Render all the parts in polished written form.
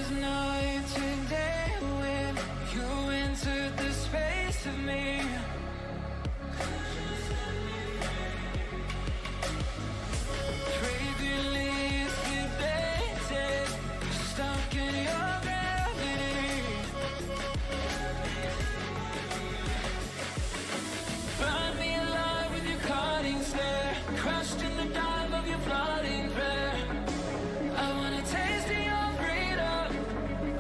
was night and day when you entered the space of me. Fragrant leaves debated, stuck in your gravity. Burn me alive with your cutting stare, crushed in the dive of your flooding prayer. I wanna taste of your freedom,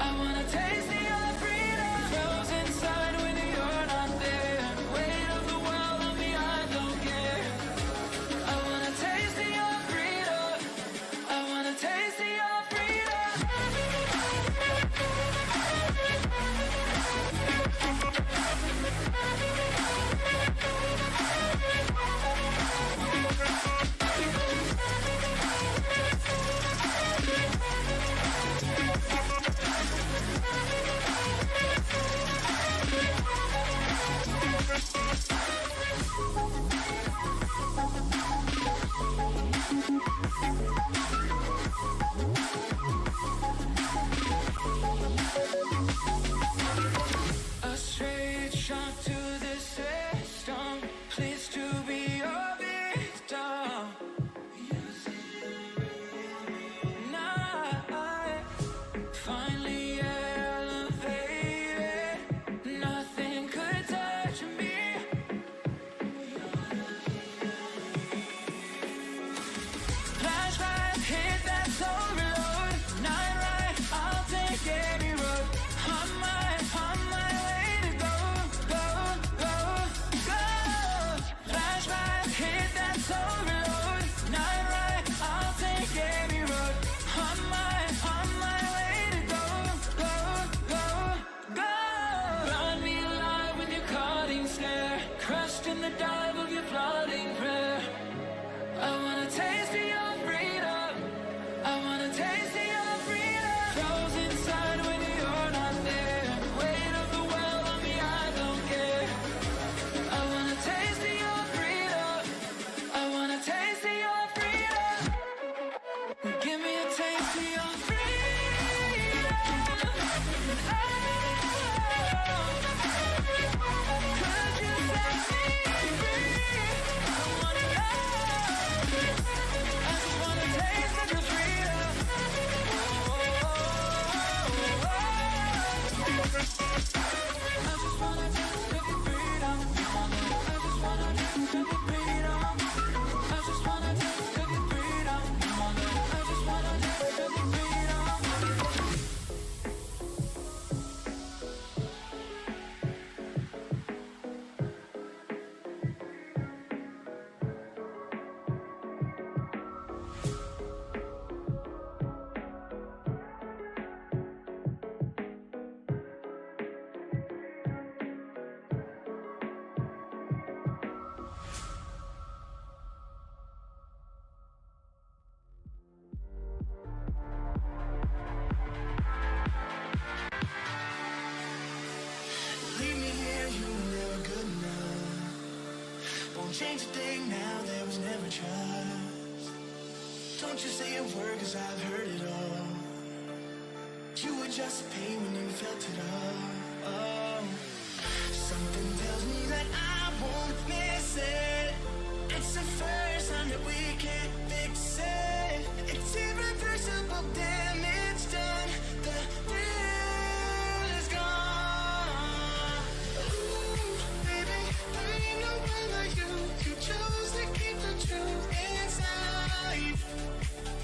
I wanna taste of your freedom. Frozen inside when you're not there, weight of the world on me, I don't care. I wanna taste of your freedom, I wanna taste of your freedom. A straight shot to the system, pleased to be your victim. Now I finally elevated, nothing could touch me. Flashback, hit that soul reload. Night ride, I'll take any road. On my way to go, go, go, go. Flashback, hit that soul reload. Night ride, I'll take any road. On my way to go, go, go, go. Burn me alive with your cutting stare, crushed in the dive of your flooding prayer. I wanna taste of your freedom, I wanna taste of your freedom. Frozen inside when you're not there, weight of the world on me, I don't care. I wanna taste of your freedom, I wanna taste of your freedom. Give me a taste of your freedom. Oh, could you set me free? I wanna know. I just wanna taste of your freedom. I just wanna taste of your freedom. I just wanna taste of your freedom. I just wanna taste of your freedom. I just wanna taste of your freedom. Leave me here, you were never good enough. Won't change a thing now, there was never trust. Don't you say a word, cause I've heard it all. You were just pain when you felt it all. Oh. Something tells me that I won't miss it. It's the first time that we can't fix it. It's irreversible damage done. The thrill is gone. Ooh, baby, there ain't no one like you. You chose to keep the truth inside.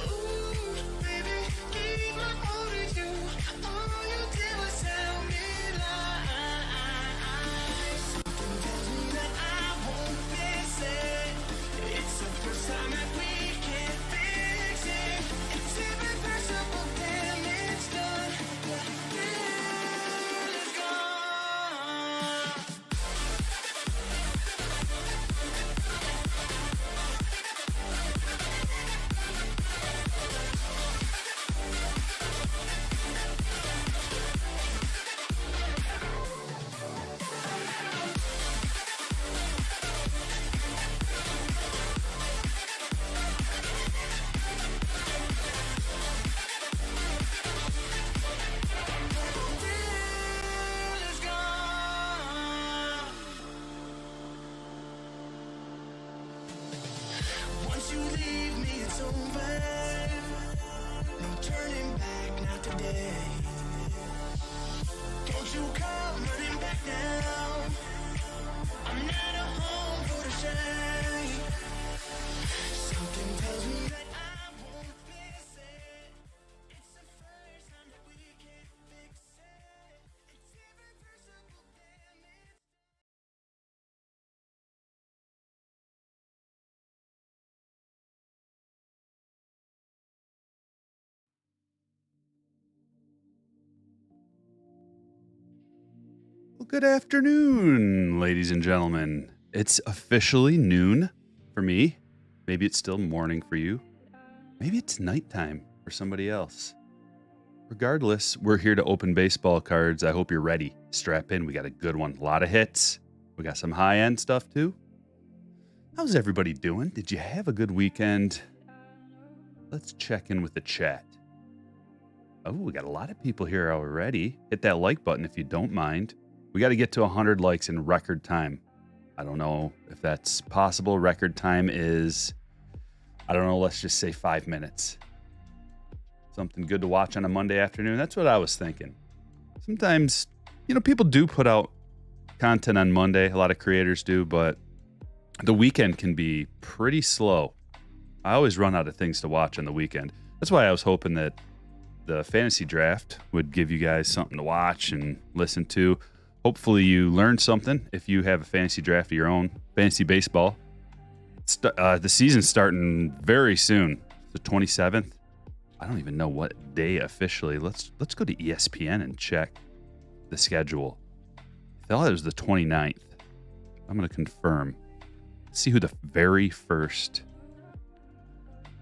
Ooh, baby, keep my all to you. All you did was tell me lies. Something tells me that I won't miss it. It's the first time that we survive. No turning back, not today. Don't you come running back now. I'm not a home for the shy. Something tells me that I won't fix it. It's the first time that we can't fix it. It's irreversible damage. Well, good afternoon, ladies and gentlemen. It's officially noon for me. Maybe it's still morning for you. Maybe it's nighttime for somebody else. Regardless, we're here to open baseball cards. I hope you're ready. Strap in. We got a good one. A lot of hits. We got some high-end stuff, too. How's everybody doing? Did you have a good weekend? Let's check in with the chat. Oh, we got a lot of people here already. Hit that like button if you don't mind. We got to get to 100 likes in record time. I don't know if that's possible. Record time is, I don't know, let's just say 5 minutes. Something good to watch on a Monday afternoon. That's what I was thinking. Sometimes, people do put out content on Monday. A lot of creators do, but the weekend can be pretty slow. I always run out of things to watch on the weekend. That's why I was hoping that the fantasy draft would give you guys something to watch and listen to. Hopefully you learned something if you have a fantasy draft of your own. Fantasy baseball. The season's starting very soon. The 27th. I don't even know what day officially. Let's go to ESPN and check the schedule. I thought it was the 29th. I'm going to confirm. Let's see who the very first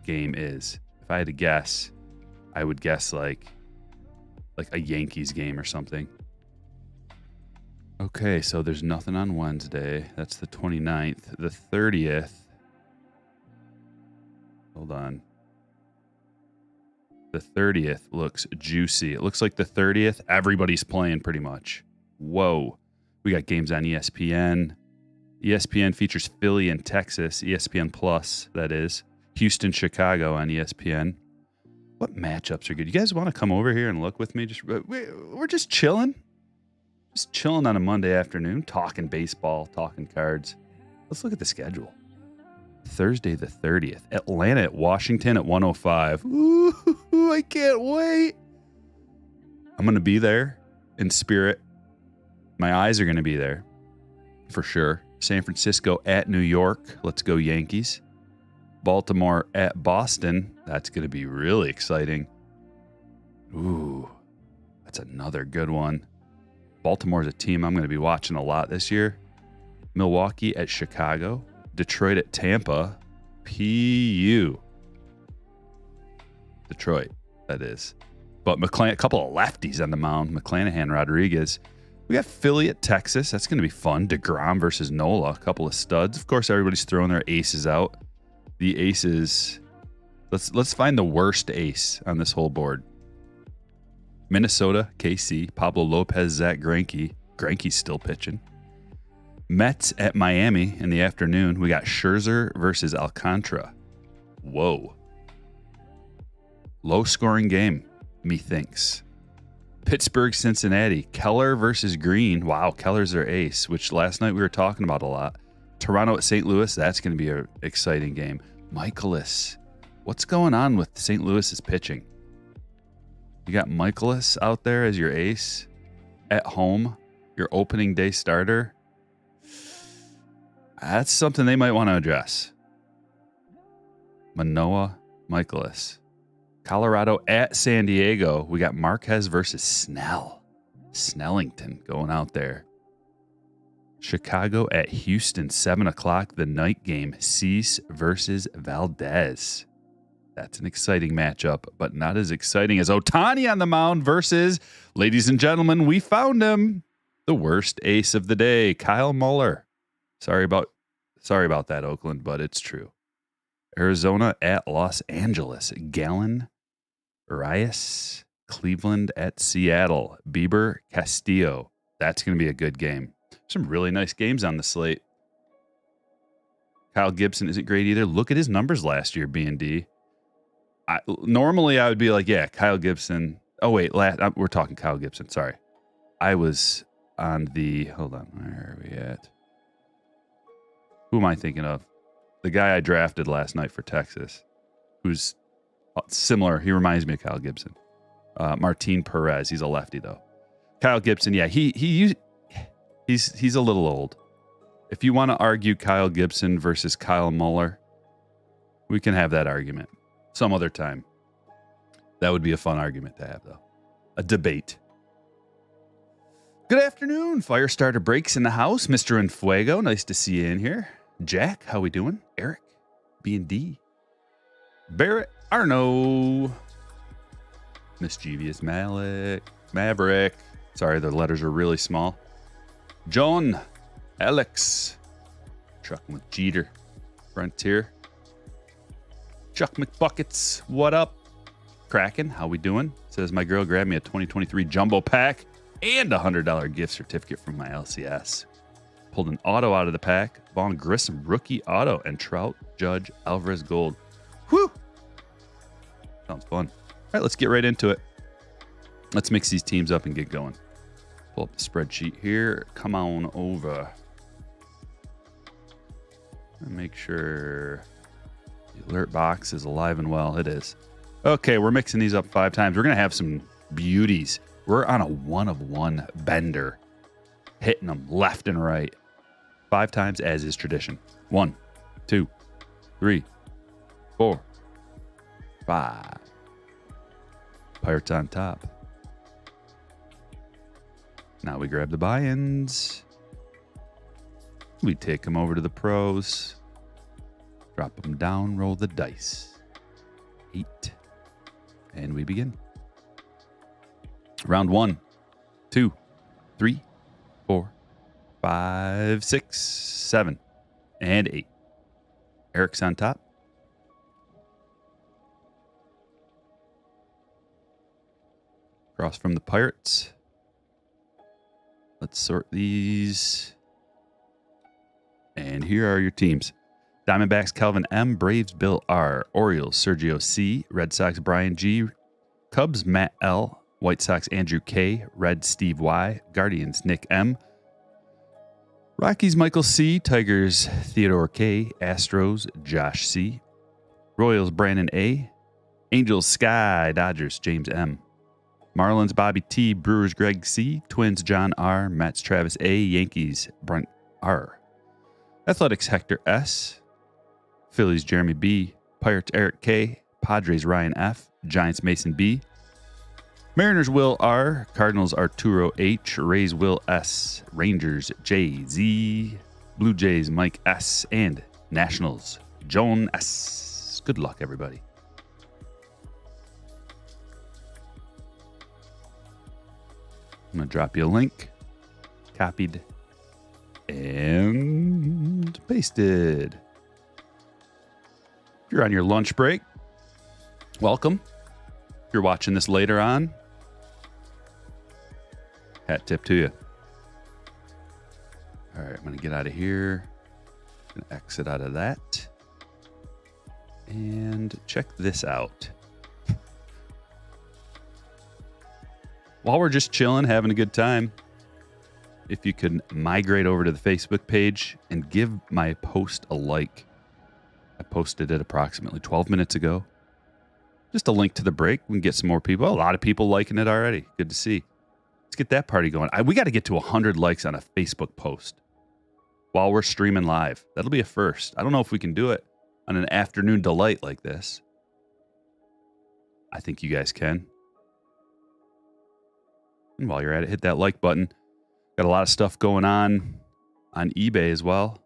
game is. If I had to guess, I would guess like a Yankees game or something. Okay, so there's nothing on Wednesday. That's the 29th. The 30th. Hold on. The 30th looks juicy. It looks like the 30th, everybody's playing pretty much. Whoa. We got games on ESPN. ESPN features Philly and Texas. ESPN Plus, that is. Houston, Chicago on ESPN. What matchups are good? You guys want to come over here and look with me? We're just chilling. Just chilling on a Monday afternoon, talking baseball, talking cards. Let's look at the schedule. Thursday the 30th. Atlanta at Washington at 1:05. Ooh, I can't wait. I'm going to be there in spirit. My eyes are going to be there for sure. San Francisco at New York. Let's go Yankees. Baltimore at Boston. That's going to be really exciting. Ooh, that's another good one. Baltimore's a team I'm going to be watching a lot this year. Milwaukee at Chicago. Detroit at Tampa. PU. Detroit, that is. But a couple of lefties on the mound. McClanahan, Rodriguez. We got Philly at Texas. That's going to be fun. DeGrom versus Nola. A couple of studs. Of course, everybody's throwing their aces out. The aces. Let's find the worst ace on this whole board. Minnesota, KC, Pablo Lopez, Zach Greinke. Greinke's still pitching. Mets at Miami in the afternoon. We got Scherzer versus Alcantara. Whoa. Low-scoring game, methinks. Pittsburgh, Cincinnati. Keller versus Green. Wow, Keller's their ace, which last night we were talking about a lot. Toronto at St. Louis. That's going to be an exciting game. Michaelis. What's going on with St. Louis's pitching? You got Michaelis out there as your ace at home, your opening day starter. That's something they might want to address. Manoah, Michaelis. Colorado at San Diego. We got Marquez versus Snell. Snellington going out there. Chicago at Houston, 7 o'clock, the night game. Cease versus Valdez. That's an exciting matchup, but not as exciting as Ohtani on the mound versus, ladies and gentlemen, we found him. The worst ace of the day, Kyle Muller. Sorry about that, Oakland, but it's true. Arizona at Los Angeles. Gallen, Urias, Cleveland at Seattle. Bieber, Castillo. That's going to be a good game. Some really nice games on the slate. Kyle Gibson isn't great either. Look at his numbers last year, B&D. Normally I would be like, yeah, Kyle Gibson. Oh, wait, we're talking Kyle Gibson. Sorry. I was on the, hold on, where are we at? Who am I thinking of? The guy I drafted last night for Texas, who's similar. He reminds me of Kyle Gibson. Martin Perez. He's a lefty, though. Kyle Gibson, yeah, he's a little old. If you want to argue Kyle Gibson versus Kyle Muller, we can have that argument some other time. That would be a fun argument to have, though. A debate. Good afternoon. Firestarter Breaks in the house. Mr. Enfuego, nice to see you in here. Jack, how we doing? Eric, B&D. Barrett, Arno. Mischievous Maverick. Sorry, the letters are really small. John, Alex. Trucking with Jeter. Frontier. Chuck McBuckets, what up? Kraken, how we doing? Says my girl grabbed me a 2023 jumbo pack and a $100 gift certificate from my LCS. Pulled an auto out of the pack. Vaughn Grissom rookie auto and Trout Judge Alvarez gold. Whew! Sounds fun. All right, let's get right into it. Let's mix these teams up and get going. Pull up the spreadsheet here. Come on over. And make sure the alert box is alive and well. It is. Okay, we're mixing these up 5 times. We're going to have some beauties. We're on a 1-of-1 bender. Hitting them left and right. 5 times as is tradition. 1, 2, 3, 4, 5. Pirates on top. Now we grab the buy-ins. We take them over to the pros. Drop them down, roll the dice. 8. And we begin. Round 1, 2, 3, 4, 5, 6, 7, and 8. Eric's on top. Across from the Pirates. Let's sort these. And here are your teams. Diamondbacks, Calvin M. Braves, Bill R. Orioles, Sergio C. Red Sox, Brian G. Cubs, Matt L. White Sox, Andrew K. Red, Steve Y. Guardians, Nick M. Rockies, Michael C. Tigers, Theodore K. Astros, Josh C. Royals, Brandon A. Angels, Sky. Dodgers, James M. Marlins, Bobby T. Brewers, Greg C. Twins, John R. Mets, Travis A. Yankees, Brent R. Athletics, Hector S. Phillies, Jeremy B. Pirates, Eric K. Padres, Ryan F. Giants, Mason B. Mariners, Will R. Cardinals, Arturo H. Rays, Will S. Rangers, J. Z. Blue Jays, Mike S. And Nationals, Joan S. Good luck, everybody. I'm going to drop you a link. Copied and pasted. If you're on your lunch break, welcome. If you're watching this later on, hat tip to you. All right, I'm going to get out of here. I'm going to exit out of that. And check this out. While we're just chilling, having a good time, if you could migrate over to the Facebook page and give my post a like. I posted it approximately 12 minutes ago. Just a link to the break. We can get some more people. A lot of people liking it already. Good to see. Let's get that party going. We got to get to 100 likes on a Facebook post while we're streaming live. That'll be a first. I don't know if we can do it on an afternoon delight like this. I think you guys can. And while you're at it, hit that like button. Got a lot of stuff going on eBay as well.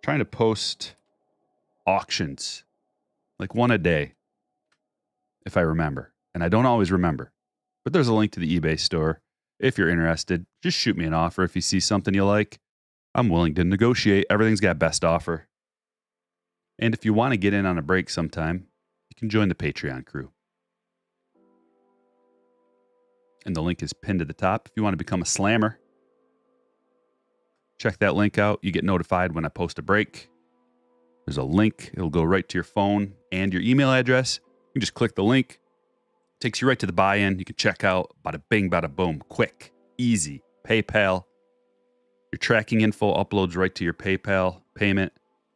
Trying to post auctions, like one a day, if I remember. And I don't always remember. But there's a link to the eBay store. If you're interested, just shoot me an offer. If you see something you like, I'm willing to negotiate. Everything's got best offer. And if you want to get in on a break sometime, you can join the Patreon crew. And the link is pinned to the top. If you want to become a slammer, check that link out. You get notified when I post a break. There's a link. It'll go right to your phone and your email address. You can just click the link. Takes you right to the buy-in. You can check out. Bada bing, bada boom. Quick, easy. PayPal. Your tracking info uploads right to your PayPal payment.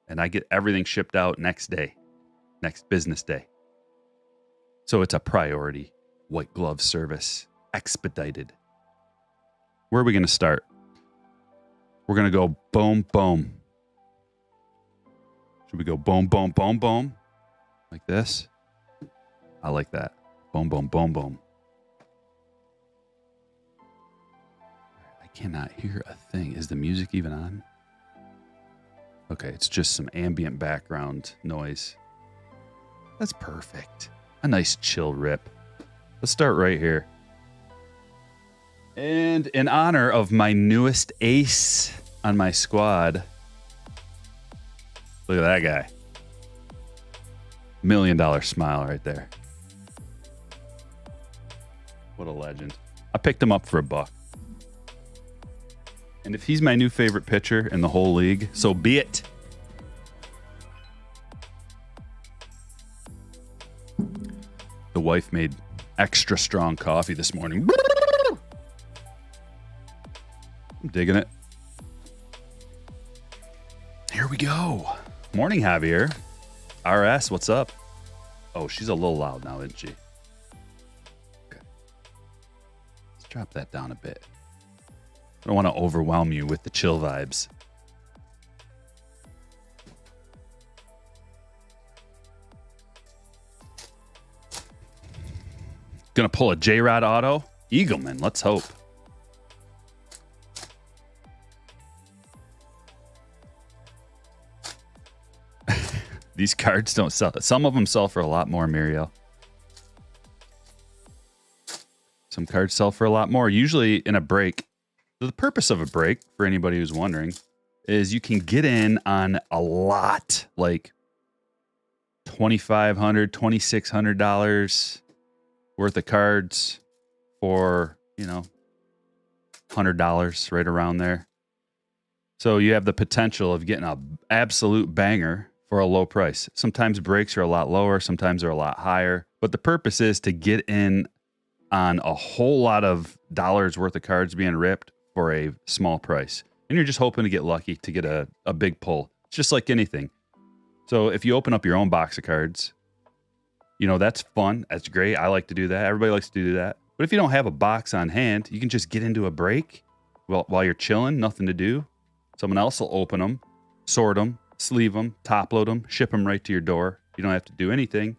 And I get everything shipped out next day. Next business day. So it's a priority white glove service. Expedited. Where are we going to start? We're going to go boom, boom. Should we go boom, boom, boom, boom? Like this? I like that. Boom, boom, boom, boom. I cannot hear a thing. Is the music even on? Okay, it's just some ambient background noise. That's perfect. A nice chill rip. Let's start right here. And in honor of my newest ace on my squad, look at that guy. $1 million smile right there. What a legend. I picked him up for $1. And if he's my new favorite pitcher in the whole league, so be it. The wife made extra strong coffee this morning. I'm digging it. Here we go. Morning, Javier. RS, what's up? Oh, she's a little loud now, isn't she? Okay. Let's drop that down a bit. I don't want to overwhelm you with the chill vibes. Gonna pull a J-Rod auto. Eagleman, let's hope. These cards don't sell. Some of them sell for a lot more, Muriel. Some cards sell for a lot more. Usually in a break. The purpose of a break, for anybody who's wondering, is you can get in on a lot, like $2,500, $2,600 worth of cards for, $100 right around there. So you have the potential of getting an absolute banger for a low price. Sometimes breaks are a lot lower, sometimes they're a lot higher, but the purpose is to get in on a whole lot of dollars worth of cards being ripped for a small price. And you're just hoping to get lucky to get a big pull. It's just like anything. So if you open up your own box of cards, that's fun. That's great. I like to do that. Everybody likes to do that. But if you don't have a box on hand, you can just get into a break while you're chilling, nothing to do. Someone else will open them, sort them, sleeve them, top load them, ship them right to your door. You don't have to do anything.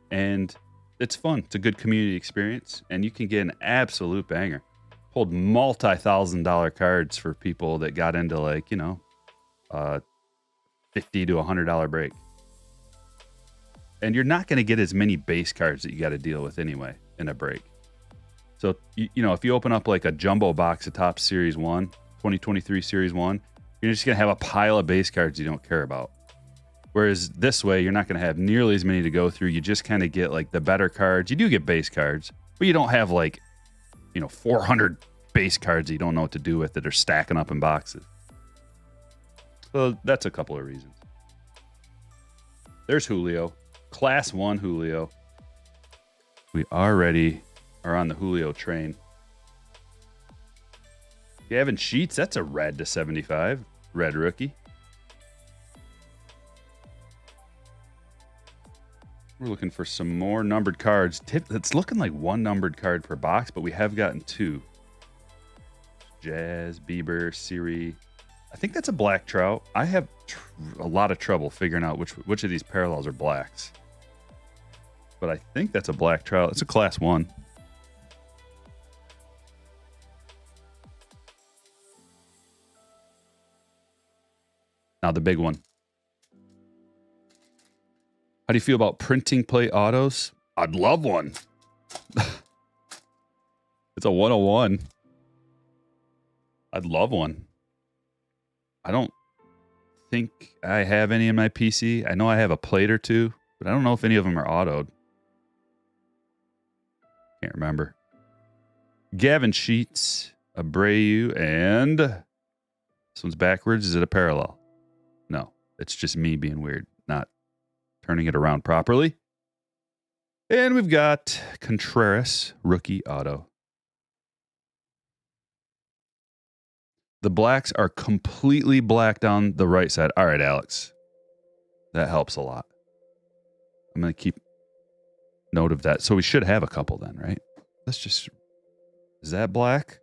And it's fun. It's a good community experience. And you can get an absolute banger. Pulled multi-$1,000 cards for people that got into $50 to $100 break. And you're not going to get as many base cards that you got to deal with anyway in a break. So, if you open up like a jumbo box of Top Series 1, 2023 Series 1, you're just going to have a pile of base cards you don't care about. Whereas this way, you're not going to have nearly as many to go through. You just kind of get like the better cards. You do get base cards, but you don't have 400 base cards that you don't know what to do with that are stacking up in boxes. So that's a couple of reasons. There's Julio. Class 1 Julio. We already are on the Julio train. Gavin Sheets, that's a red to 75. Red rookie. We're looking for some more numbered cards. It's looking like one numbered card per box, but we have gotten 2. Jazz, Bieber, Siri. I think that's a black trout. I have a lot of trouble figuring out which of these parallels are blacks. But I think that's a black trout. It's a class 1. Now the big one. How do you feel about printing plate autos? I'd love one. It's a 101. I'd love one. I don't think I have any in my PC. I know I have a plate or two, but I don't know if any of them are autoed. Can't remember. Gavin Sheets, Abreu, and this one's backwards. Is it a parallel? No, it's just me being weird, not turning it around properly. And we've got Contreras, rookie auto. The blacks are completely black down the right side. All right, Alex. That helps a lot. I'm going to keep note of that. So we should have a couple then, right? Let's just... Is that black?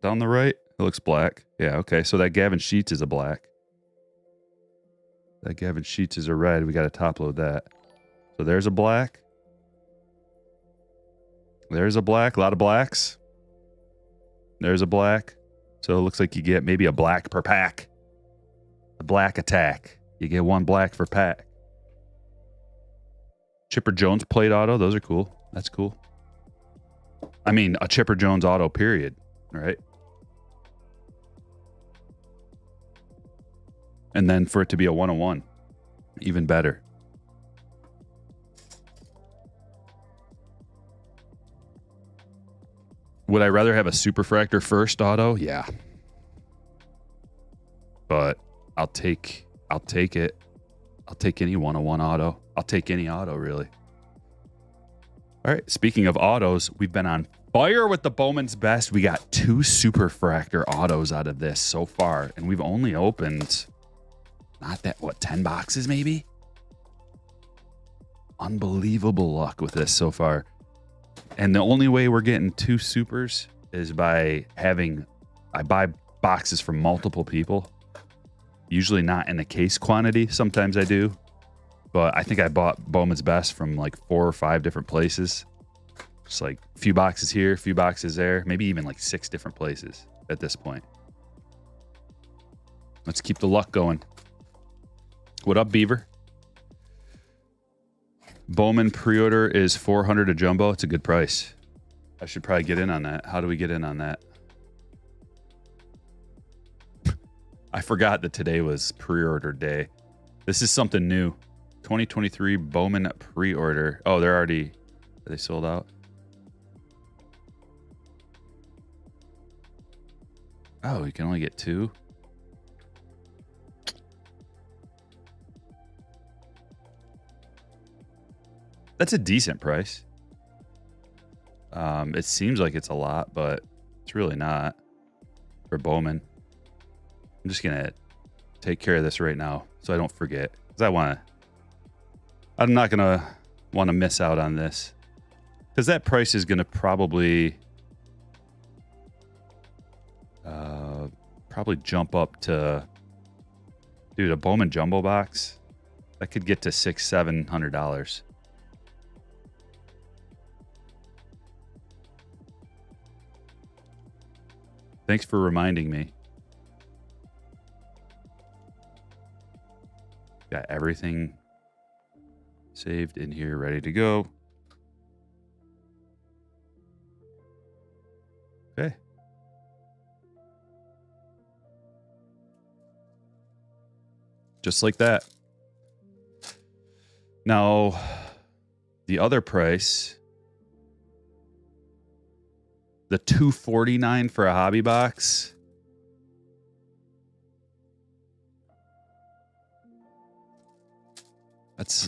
Down the right? It looks black. Yeah, okay. So that Gavin Sheets is a black. That Gavin Sheets is a red. We got to top load that. So there's a black. There's a black. A lot of blacks. There's a black. So it looks like you get maybe a black per pack. A black attack. You get one black per pack. Chipper Jones plate auto. Those are cool. That's cool. I mean, a Chipper Jones auto, period. Right? And then for it to be a 101, even better. Would I rather have a Superfractor first auto? Yeah. But I'll take it. I'll take any 101 auto. I'll take any auto, really. All right. Speaking of autos, we've been on fire with the Bowman's Best. We got 2 Superfractor autos out of this so far, and we've only opened not that, what, 10 boxes maybe? Unbelievable luck with this so far. And the only way we're getting 2 supers is by I buy boxes from multiple people. Usually not in a case quantity. Sometimes I do. But I think I bought Bowman's Best from like 4 or 5 different places. Just like a few boxes here, a few boxes there. Maybe even like 6 different places at this point. Let's keep the luck going. What up, Beaver? Bowman pre-order is $400 a jumbo. It's a good price. I should probably get in on that. How do we get in on that? I forgot that today was pre-order day. This is something new. 2023 Bowman pre-order. Oh, are they sold out? Oh, you can only get 2. That's a decent price. It seems like it's a lot, but it's really not for Bowman. I'm just going to take care of this right now so I don't forget. Because I'm not going to want to miss out on this. Because that price is going to probably jump up to... Dude, a Bowman jumbo box? That could get to $600-700. Thanks for reminding me. Got everything saved in here, ready to go. Okay. Just like that. Now, the other price, the $249 for a hobby box.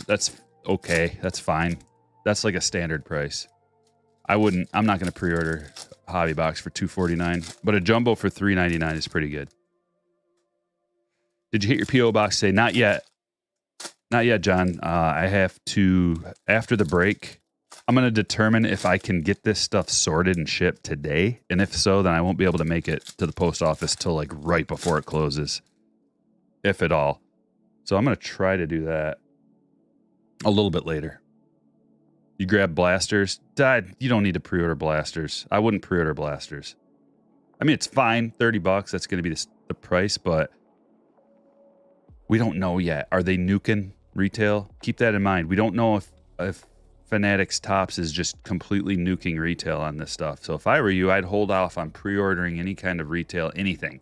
That's okay. That's fine. That's like a standard price. I'm not going to pre-order a hobby box for $249, but a jumbo for $399 is pretty good. Did you hit your PO box today? Not yet. Not yet, John. I have to, after the break, I'm going to determine if I can get this stuff sorted and shipped today. And if so, then I won't be able to make it to the post office till like right before it closes, if at all. So I'm going to try to do that a little bit later. You grab blasters. You don't need to pre-order blasters. I wouldn't pre-order blasters. I mean, it's fine. $30. That's going to be the price, but we don't know yet. Are they nuking retail? Keep that in mind. We don't know if Fanatics Topps is just completely nuking retail on this stuff. So if I were you, I'd hold off on pre-ordering any kind of retail, anything.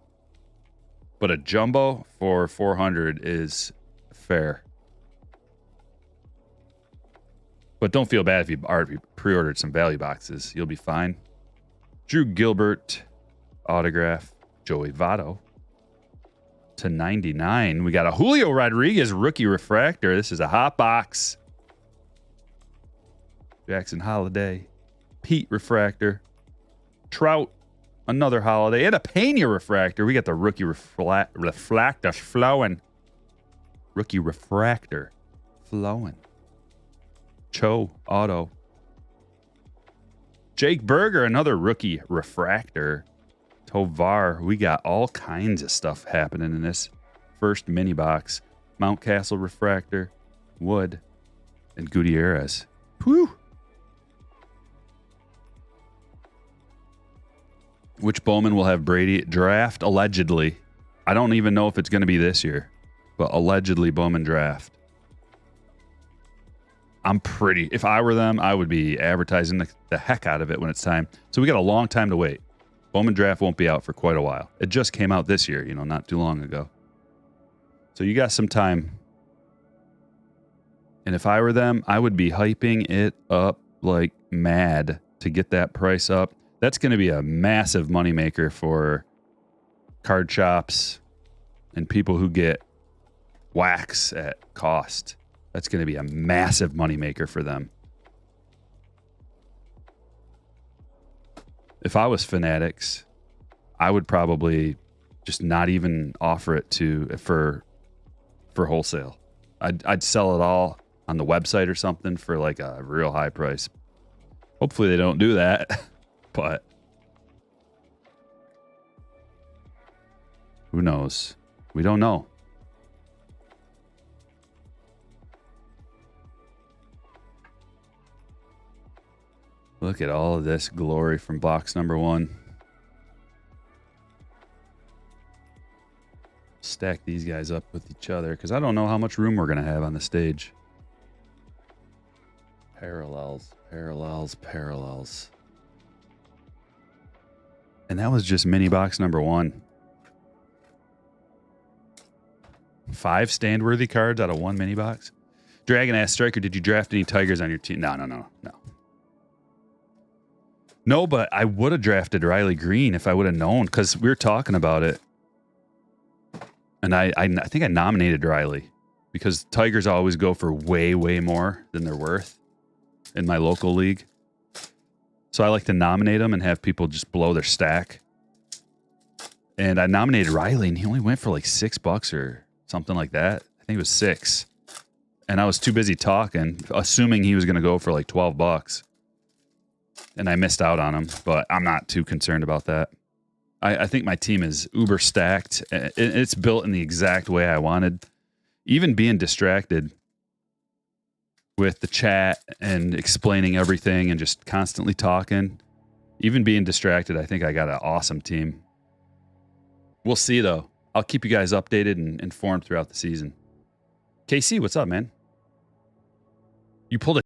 But a jumbo for $400 is fair. But don't feel bad if you already pre-ordered some value boxes. You'll be fine. Drew Gilbert autograph. Joey Votto. to 99. We got a Julio Rodriguez rookie refractor. This is a hot box. Jackson Holiday. Pete refractor. Trout. Another Holiday. And a Pena refractor. We got the rookie refractor flowing. Rookie refractor flowing. Cho auto. Jake Berger, another rookie refractor. Tovar. We got all kinds of stuff happening in this first mini box. Mountcastle refractor. Wood. And Gutierrez. Whew. Which Bowman will have Brady draft allegedly. I don't even know if it's going to be this year, but allegedly Bowman draft. If I were them, I would be advertising the heck out of it when it's time. So we got a long time to wait. Bowman draft won't be out for quite a while. It just came out this year, not too long ago. So you got some time. And if I were them, I would be hyping it up like mad to get that price up. That's going to be a massive moneymaker for card shops and people who get wax at cost. That's going to be a massive moneymaker for them. If I was Fanatics, I would probably just not even offer it for wholesale. I'd sell it all on the website or something for like a real high price. Hopefully they don't do that, but who knows? We don't know. Look at all of this glory from box number 1. Stack these guys up with each other because I don't know how much room we're going to have on the stage. Parallels, parallels, parallels. And that was just mini box number 1. 5 stand-worthy cards out of 1 mini box. Dragon asked Stryker, did you draft any Tigers on your team? No. No, but I would have drafted Riley Green if I would have known, because we were talking about it. And I think I nominated Riley because Tigers always go for way, way more than they're worth in my local league. So I like to nominate them and have people just blow their stack. And I nominated Riley, and he only went for like $6 or something like that. I think it was 6. And I was too busy talking, assuming he was going to go for like $12. And I missed out on him, but I'm not too concerned about that. I think my team is uber stacked. It's built in the exact way I wanted. Even being distracted with the chat and explaining everything and just constantly talking, even being distracted, I think I got an awesome team. We'll see, though. I'll keep you guys updated and informed throughout the season. KC, what's up, man? You pulled a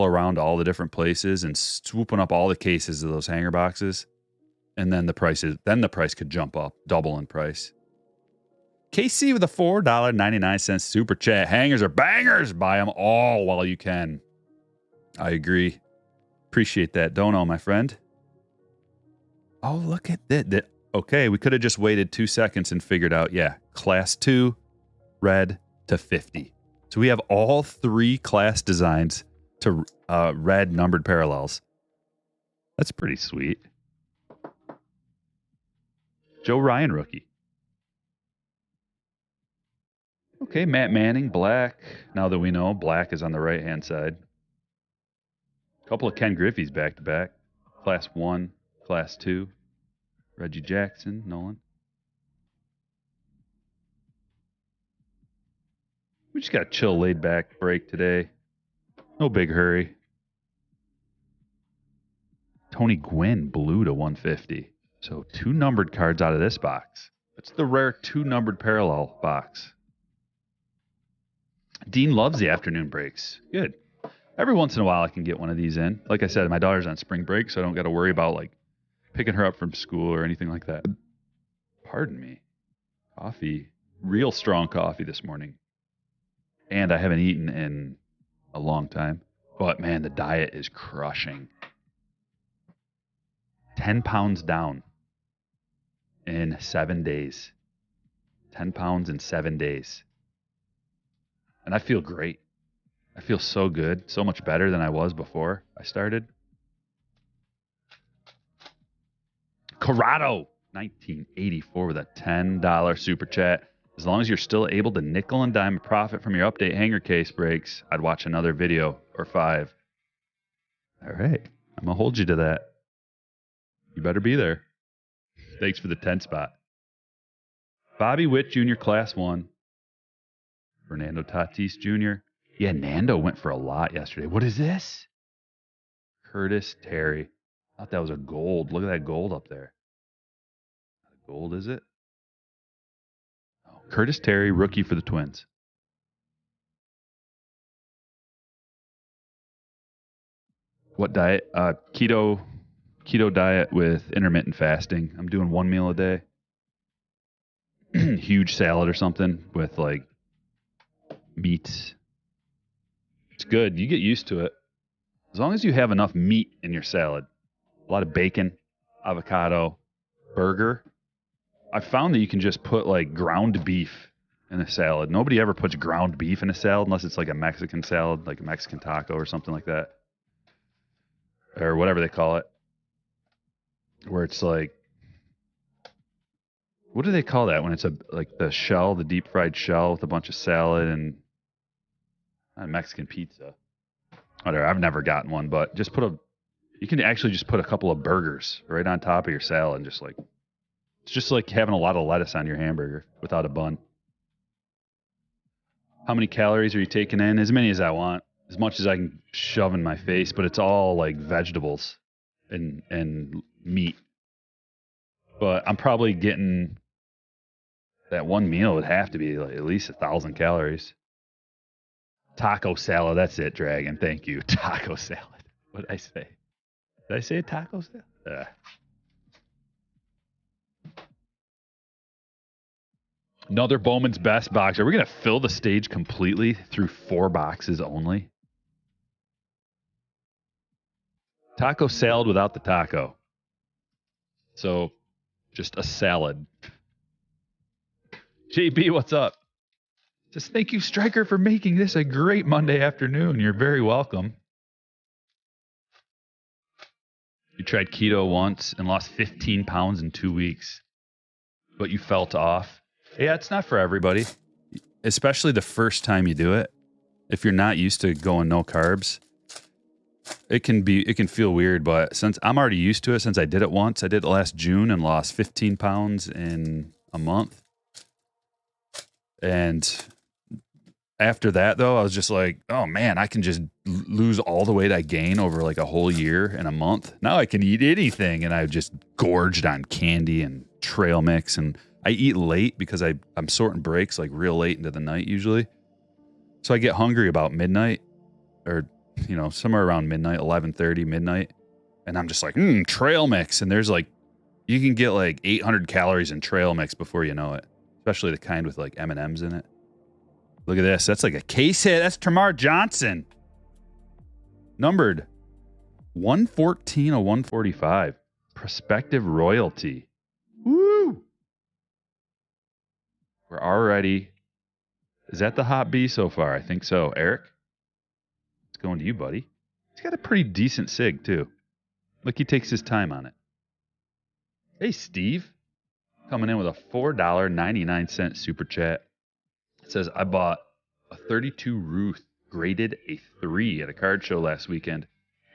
around all the different places and swooping up all the cases of those hanger boxes. And then the price could jump up, double in price. KC with a $4.99 super chat. Hangers are bangers. Buy them all while you can. I agree. Appreciate that. Dono, my friend. Oh, look at that. Okay, we could have just waited 2 seconds and figured out, yeah, class 2, red to 50. So we have all 3 class designs to red numbered parallels. That's pretty sweet. Joe Ryan rookie. Okay, Matt Manning, black. Now that we know, black is on the right-hand side. A couple of Ken Griffey's back-to-back. Class 1, Class 2. Reggie Jackson, Nolan. We just got a chill, laid-back break today. No big hurry. Tony Gwynn, blue to 150. So 2 numbered cards out of this box. It's the rare 2 numbered parallel box. Dean loves the afternoon breaks. Good. Every once in a while I can get one of these in. Like I said, my daughter's on spring break, so I don't got to worry about like picking her up from school or anything like that. Pardon me. Coffee. Real strong coffee this morning. And I haven't eaten in a long time. But man, the diet is crushing. 10 pounds down in 7 days. 10 pounds in 7 days. And I feel great. I feel so good. So much better than I was before I started. Corrado, 1984 with a $10 super chat. As long as you're still able to nickel and dime a profit from your update hanger case breaks, I'd watch another video or 5. All right. I'm going to hold you to that. You better be there. Thanks for the 10 spot. Bobby Witt Jr., Class 1. Fernando Tatis Jr. Yeah, Nando went for a lot yesterday. What is this? Curtis Terry. I thought that was a gold. Look at that gold up there. Not a gold, is it? Oh, Curtis Terry, rookie for the Twins. What diet? Keto diet with intermittent fasting. I'm doing 1 meal a day. Huge salad or something with like meats. It's good. You get used to it. As long as you have enough meat in your salad. A lot of bacon, avocado, burger. I found that you can just put like ground beef in a salad. Nobody ever puts ground beef in a salad unless it's like a Mexican salad, like a Mexican taco or something like that. Or whatever they call it. Where it's like, what do they call that when it's like the shell, the deep fried shell with a bunch of salad and Mexican pizza? Whatever, I've never gotten one, but you can actually just put a couple of burgers right on top of your salad and it's just like having a lot of lettuce on your hamburger without a bun. How many calories are you taking in? As many as I want, as much as I can shove in my face, but it's all like vegetables and meat. But I'm probably getting that one meal would have to be like at least 1,000 calories. Taco salad, that's it, Dragon. Thank you. Taco salad. What did I say? Did I say taco salad? Another Bowman's Best box. Are we going to fill the stage completely through 4 boxes only? Taco salad without the taco. So, just a salad. JB, what's up? Just thank you, Stryker, for making this a great Monday afternoon. You're very welcome. You tried keto once and lost 15 pounds in 2 weeks, but you felt off. Yeah, it's not for everybody, especially the first time you do it. If you're not used to going no carbs, it can feel weird, but since I'm already used to it, since I did it once, I did it last June and lost 15 pounds in a month. And after that, though, I was just like, oh, man, I can just lose all the weight I gain over like a whole year and a month. Now I can eat anything. And I just gorged on candy and trail mix. And I eat late because I'm sorting breaks like real late into the night usually. So I get hungry about midnight or somewhere around midnight, 11:30, midnight. And I'm just like, trail mix. And there's like, you can get like 800 calories in trail mix before you know it, especially the kind with like M&Ms in it. Look at this. That's like a case hit. That's Tamar Johnson. Numbered 114 of 145. Prospective royalty. Woo! We're already... Is that the hot B so far? I think so. Eric? It's going to you, buddy. He's got a pretty decent sig, too. Look, he takes his time on it. Hey, Steve. Coming in with a $4.99 super chat. It says, I bought a 32 Ruth graded a 3 at a card show last weekend.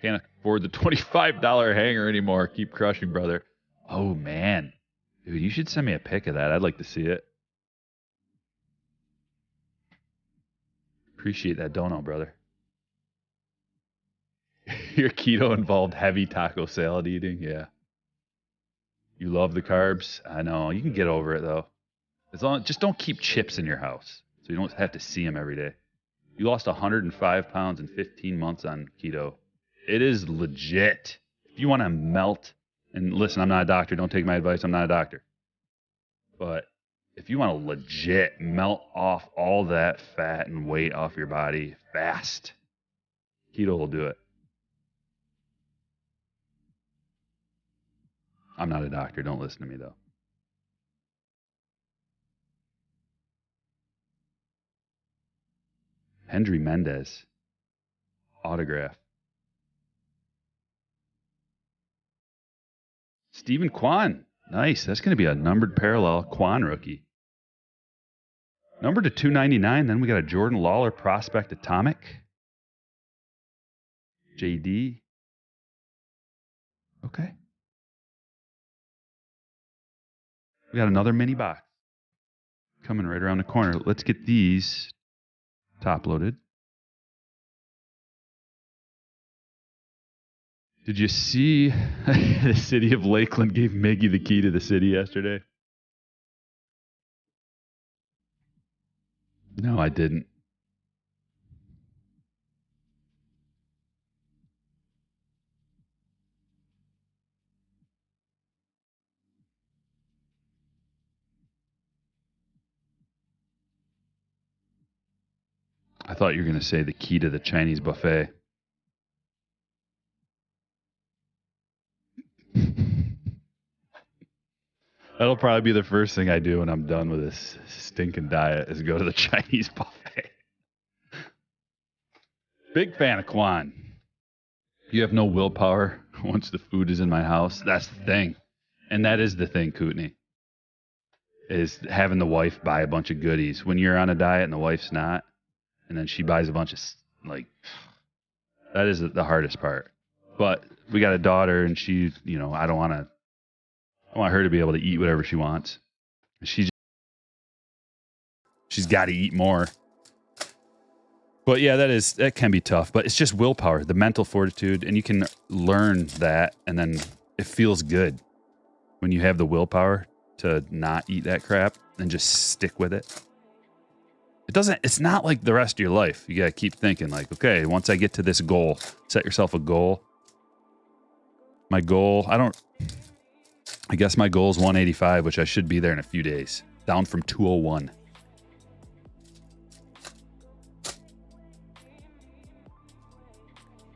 Can't afford the $25 hanger anymore. Keep crushing, brother. Oh, man. Dude, you should send me a pic of that. I'd like to see it. Appreciate that dono, brother. Your keto involved heavy taco salad eating? Yeah. You love the carbs? I know. You can get over it, though. Just don't keep chips in your house so you don't have to see them every day. You lost 105 pounds in 15 months on keto. It is legit. If you want to melt, and listen, I'm not a doctor. Don't take my advice. I'm not a doctor. But if you want to legit melt off all that fat and weight off your body fast, keto will do it. I'm not a doctor. Don't listen to me, though. Hendry Mendez. Autograph. Stephen Kwan. Nice. That's going to be a numbered parallel Kwan rookie. Numbered to 299. Then we got a Jordan Lawler Prospect Atomic. JD. Okay. We got another mini box coming right around the corner. Let's get these top loaded. Did you see the city of Lakeland gave Miggy the key to the city yesterday? No, I didn't. I thought you were going to say the key to the Chinese buffet. That'll probably be the first thing I do when I'm done with this stinking diet is go to the Chinese buffet. Big fan of Kwan. You have no willpower once the food is in my house. That's the thing. And that is the thing, Kootenai, is having the wife buy a bunch of goodies. When you're on a diet and the wife's not, and then she buys a bunch of, that is the hardest part. But we got a daughter, and she, I want her to be able to eat whatever she wants. She's got to eat more. But yeah, that can be tough. But it's just willpower, the mental fortitude, and you can learn that, and then it feels good when you have the willpower to not eat that crap and just stick with it. It's not like the rest of your life. You got to keep thinking like, okay, once I get to this goal, set yourself a goal. My goal, I guess my goal is 185, which I should be there in a few days. Down from 201.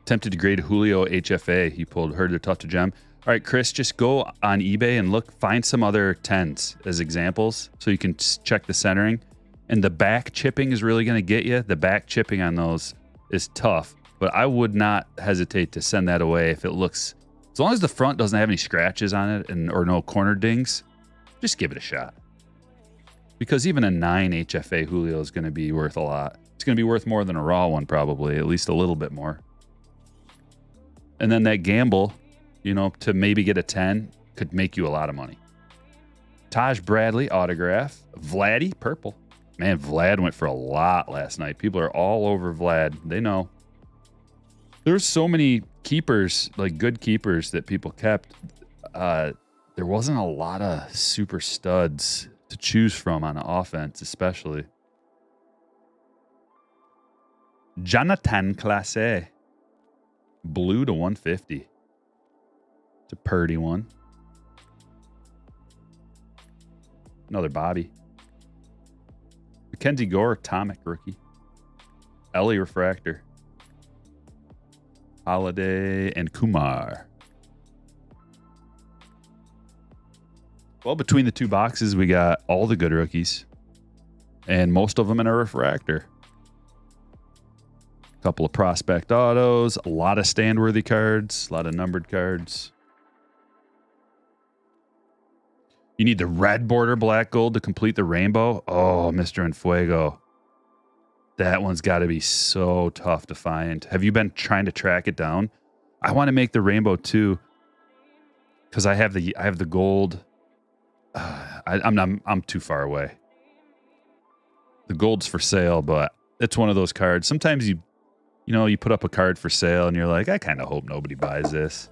Tempted to grade Julio HFA. He heard they're tough to gem. All right, Chris, just go on eBay and find some other 10s as examples so you can check the centering. And the back chipping is really going to get you. The back chipping on those is tough, but I would not hesitate to send that away if it looks, as long as the front doesn't have any scratches on it or no corner dings, just give it a shot. Because even a 9 HFA Julio is going to be worth a lot. It's going to be worth more than a raw one probably, at least a little bit more. And then that gamble, to maybe get a 10 could make you a lot of money. Taj Bradley autograph. Vladdy purple. Man, Vlad went for a lot last night. People are all over Vlad. They know. There's so many keepers, like good keepers that people kept. There wasn't a lot of super studs to choose from on offense, especially. Jonathan Classe. Blue to 150. It's a purdy one. Another Bobby. Mackenzie Gore, Atomic rookie. Ellie Refractor. Holiday and Kumar. Well, between the two boxes, we got all the good rookies. And most of them in a refractor. A couple of prospect autos. A lot of stand-worthy cards. A lot of numbered cards. You need the red border black gold to complete the rainbow. Oh, Mr. Enfuego. That one's got to be so tough to find. Have you been trying to track it down? I want to make the rainbow too, because I have the gold. I'm too far away. The gold's for sale, but it's one of those cards. Sometimes you put up a card for sale and you're like, I kind of hope nobody buys this.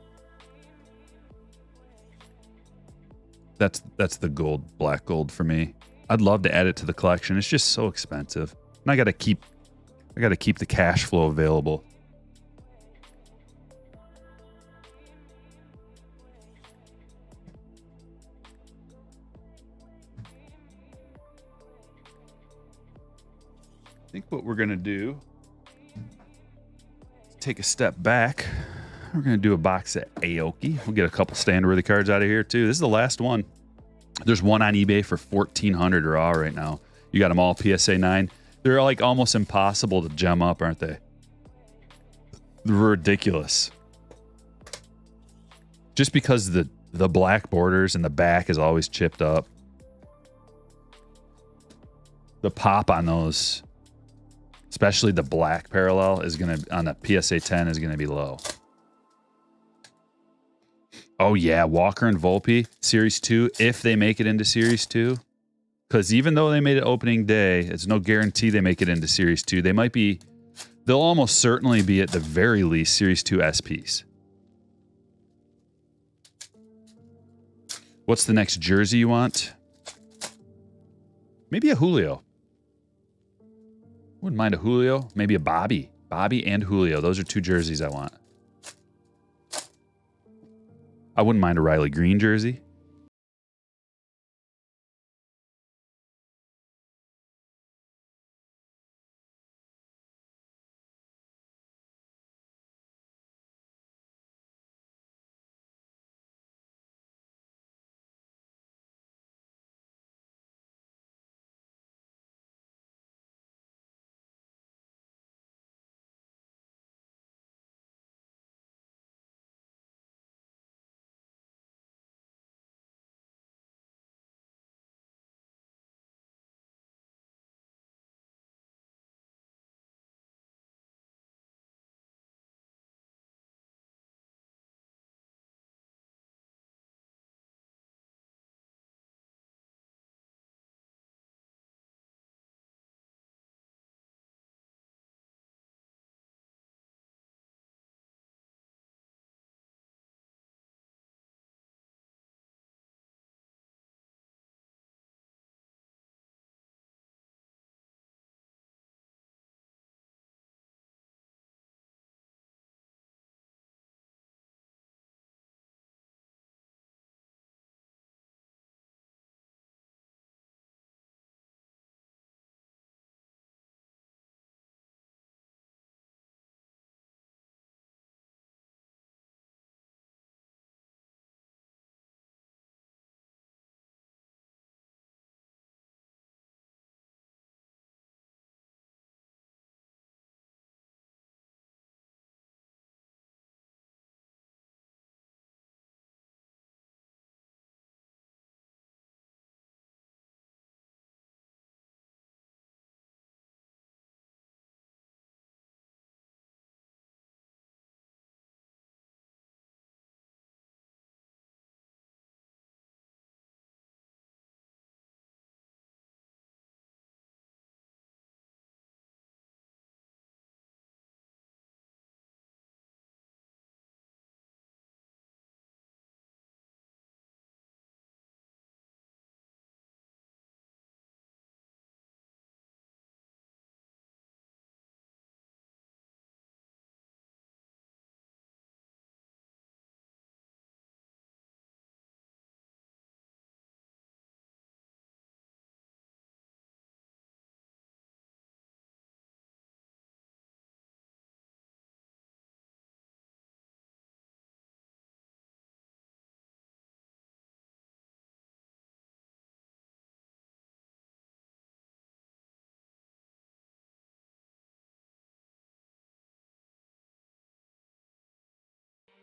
That's the gold, black gold for me. I'd love to add it to the collection. It's just so expensive. And I got to keep the cash flow available. I think what we're going to do is take a step back. We're going to do a box at Aoki. We'll get a couple stand-worthy cards out of here, too. This is the last one. There's one on eBay for $1,400 raw right now. You got them all PSA 9. They're like almost impossible to gem up, aren't they? They're ridiculous. Just because the black borders and the back is always chipped up. The pop on those, especially the black parallel, is going to, on a PSA 10, is going to be low. Oh, yeah. Walker and Volpe, Series 2, if they make it into Series 2. Because even though they made it opening day, it's no guarantee they make it into Series 2. They'll almost certainly be at the very least Series 2 SPs. What's the next jersey you want? Maybe a Julio. Wouldn't mind a Julio. Maybe a Bobby. Bobby and Julio. Those are two jerseys I want. I wouldn't mind a Riley Green jersey.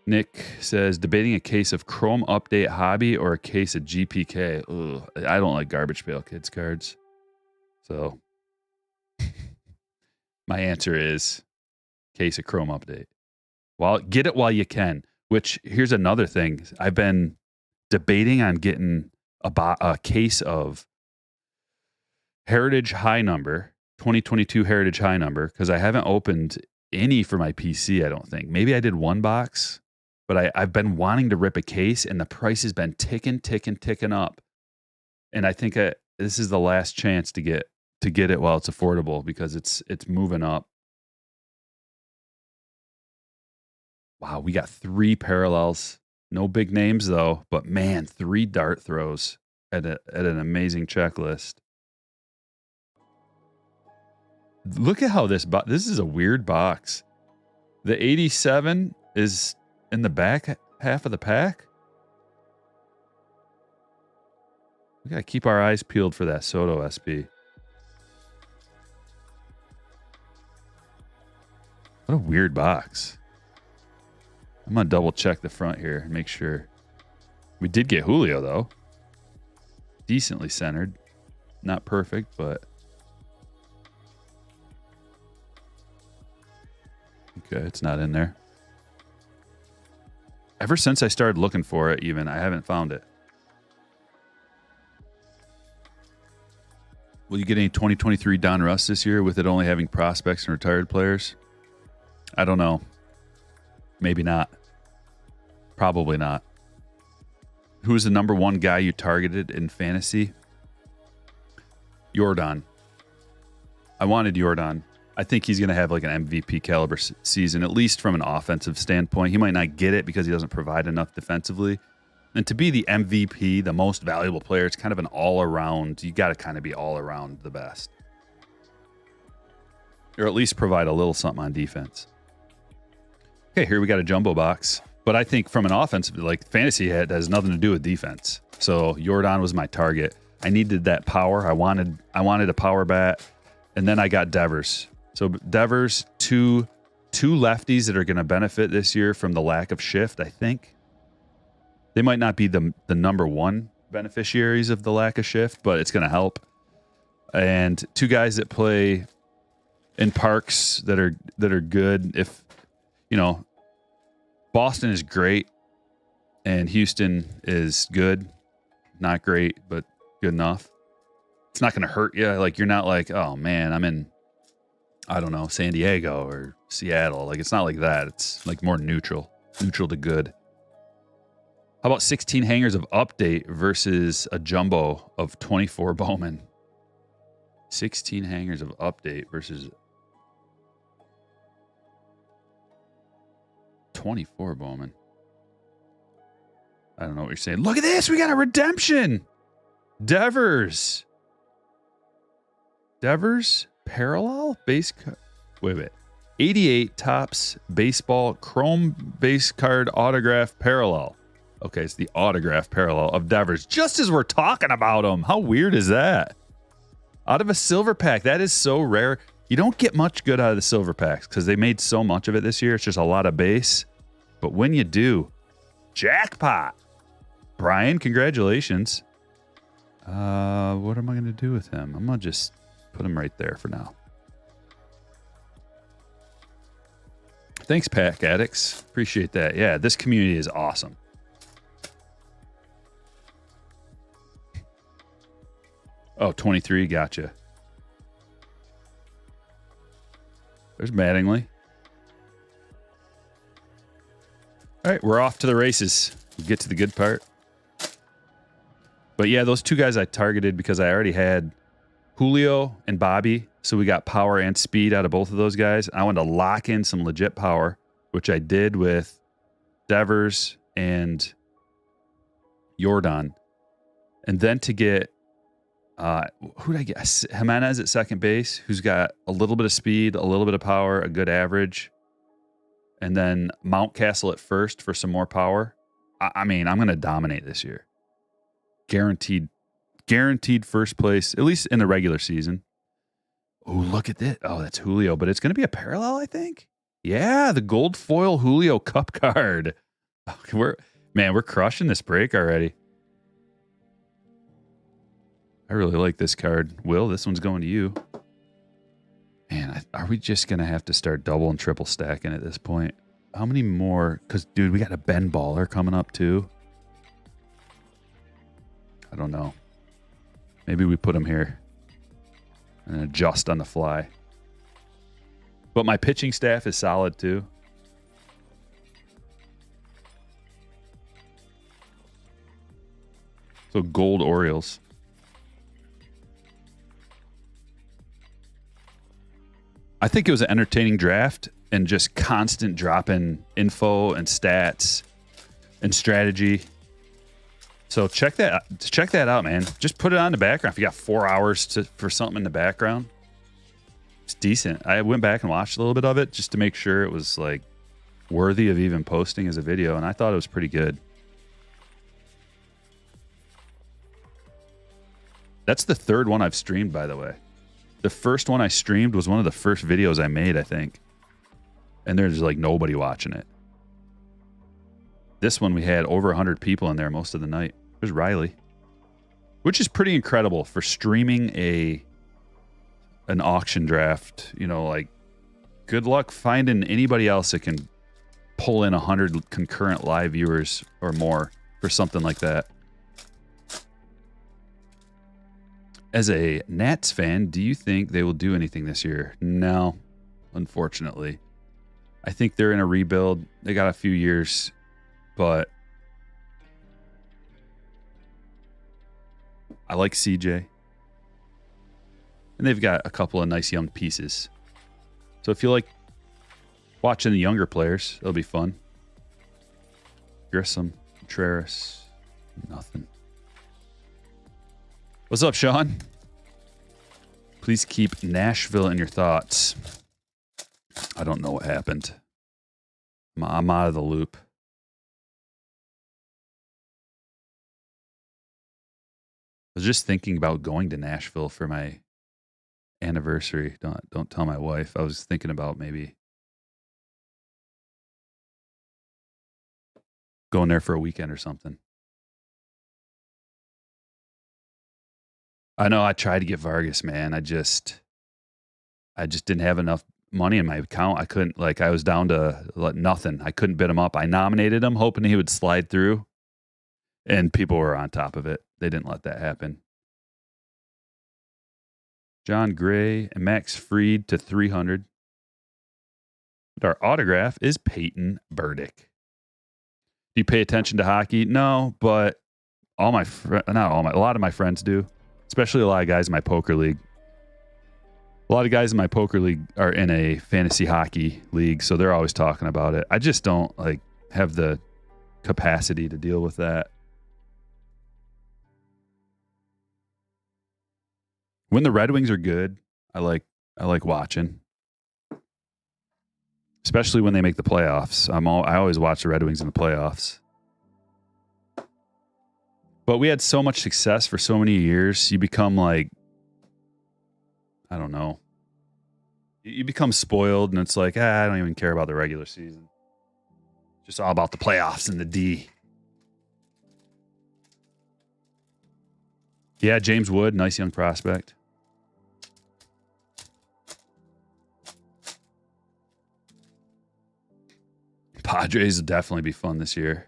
Nick says, debating a case of Chrome Update Hobby or a case of GPK. Ugh, I don't like Garbage Pail Kids cards. So my answer is case of Chrome Update. Well, get it while you can, which here's another thing. I've been debating on getting a case of Heritage High Number, 2022 Heritage High Number, because I haven't opened any for my PC, I don't think. Maybe I did one box, but I've been wanting to rip a case, and the price has been ticking up. And I think this is the last chance to get it while it's affordable, because it's moving up. Wow, we got 3 parallels. No big names though, but man, 3 dart throws at an amazing checklist. Look at how this is a weird box. The 87 is in the back half of the pack. We got to keep our eyes peeled for that Soto SP. What a weird box. I'm going to double check the front here and make sure. We did get Julio, though. Decently centered. Not perfect, but... Okay, it's not in there. Ever since I started looking for it, even, I haven't found it. Will you get any 2023 Don Russ this year with it only having prospects and retired players? I don't know. Maybe not. Probably not. Who was the number 1 guy you targeted in fantasy? Jordan. I wanted Jordan. I think he's going to have like an MVP caliber season, at least from an offensive standpoint. He might not get it because he doesn't provide enough defensively. And to be the MVP, the most valuable player, it's kind of an all-around. You got to kind of be all-around the best. Or at least provide a little something on defense. Okay, here we got a jumbo box. But I think from an offensive, like fantasy, it has nothing to do with defense. So Jordan was my target. I needed that power. I wanted a power bat. And then I got Devers. So Devers, two lefties that are going to benefit this year from the lack of shift, I think. They might not be the number 1 beneficiaries of the lack of shift, but it's going to help. And 2 guys that play in parks that are good. If, you know, Boston is great and Houston is good. Not great, but good enough. It's not going to hurt you. Like, you're not like, oh man, I'm in, I don't know, San Diego or Seattle. Like, it's not like that. It's like more neutral to good. How about 16 hangers of update versus a jumbo of 24 Bowman? 16 hangers of update versus 24 Bowman. I don't know what you're saying. Look at this. We got a redemption. Devers parallel base. Wait. 88 Topps baseball chrome base card autograph parallel. Okay, it's the autograph parallel of Devers. Just as we're talking about him. How weird is that? Out of a silver pack. That is so rare. You don't get much good out of the silver packs because they made so much of it this year. It's just a lot of base. But when you do, jackpot. Brian, congratulations. What am I going to do with him? I'm going to just put him right there for now. Thanks, Pack Addicts. Appreciate that. Yeah, this community is awesome. Oh, 23. Gotcha. There's Mattingly. All right, we're off to the races. We'll get to the good part. But yeah, those 2 guys I targeted because I already had Julio and Bobby. So we got power and speed out of both of those guys. I wanted to lock in some legit power, which I did with Devers and Jordan. And then to get, who did I get? Jimenez at second base, who's got a little bit of speed, a little bit of power, a good average. And then Mountcastle at first for some more power. I mean, I'm going to dominate this year. Guaranteed first place, at least in the regular season. Oh, look at this. Oh, that's Julio, but it's going to be a parallel, I think. Yeah, the gold foil Julio Cup card. We're crushing this break already. I really like this card. Will, this one's going to you. Man, are we just going to have to start double and triple stacking at this point? How many more? Because, dude, we got a Ben Baller coming up, too. I don't know. Maybe we put him here and adjust on the fly. But my pitching staff is solid, too. So, gold Orioles. I think it was an entertaining draft and just constant drop in info and stats and strategy. So check that out, man. Just put it on the background. If you got 4 hours for something in the background, it's decent. I went back and watched a little bit of it just to make sure it was like worthy of even posting as a video, and I thought it was pretty good. That's the third one I've streamed, by the way. The first one I streamed was one of the first videos I made, I think. And there's like nobody watching it. This one we had over 100 people in there most of the night. There's Riley. Which is pretty incredible for streaming an auction draft. You know, like, good luck finding anybody else that can pull in 100 concurrent live viewers or more for something like that. As a Nats fan, do you think they will do anything this year? No, unfortunately. I think they're in a rebuild. They got a few years, but I like CJ. And they've got a couple of nice young pieces. So if you like watching the younger players, it'll be fun. Grissom, Contreras, nothing. What's up, Sean? Please keep Nashville in your thoughts. I don't know what happened. I'm out of the loop. I was just thinking about going to Nashville for my anniversary. Don't tell my wife. I was thinking about maybe going there for a weekend or something. I know I tried to get Vargas, man. I just didn't have enough money in my account. I couldn't, like, I was down to nothing. I couldn't bid him up. I nominated him hoping he would slide through, and people were on top of it. They didn't let that happen. John Gray and Max Fried to 300. Our autograph is Peyton Burdick. Do you pay attention to hockey? No, but a lot of my friends do. Especially a lot of guys in my poker league. A lot of guys in my poker league are in a fantasy hockey league, so they're always talking about it. I just don't have the capacity to deal with that. When the Red Wings are good, I like watching. Especially when they make the playoffs. I always watch the Red Wings in the playoffs. But we had so much success for so many years. You become I don't know. You become spoiled, and it's like, I don't even care about the regular season. Just all about the playoffs and the D. Yeah, James Wood, nice young prospect. Padres will definitely be fun this year.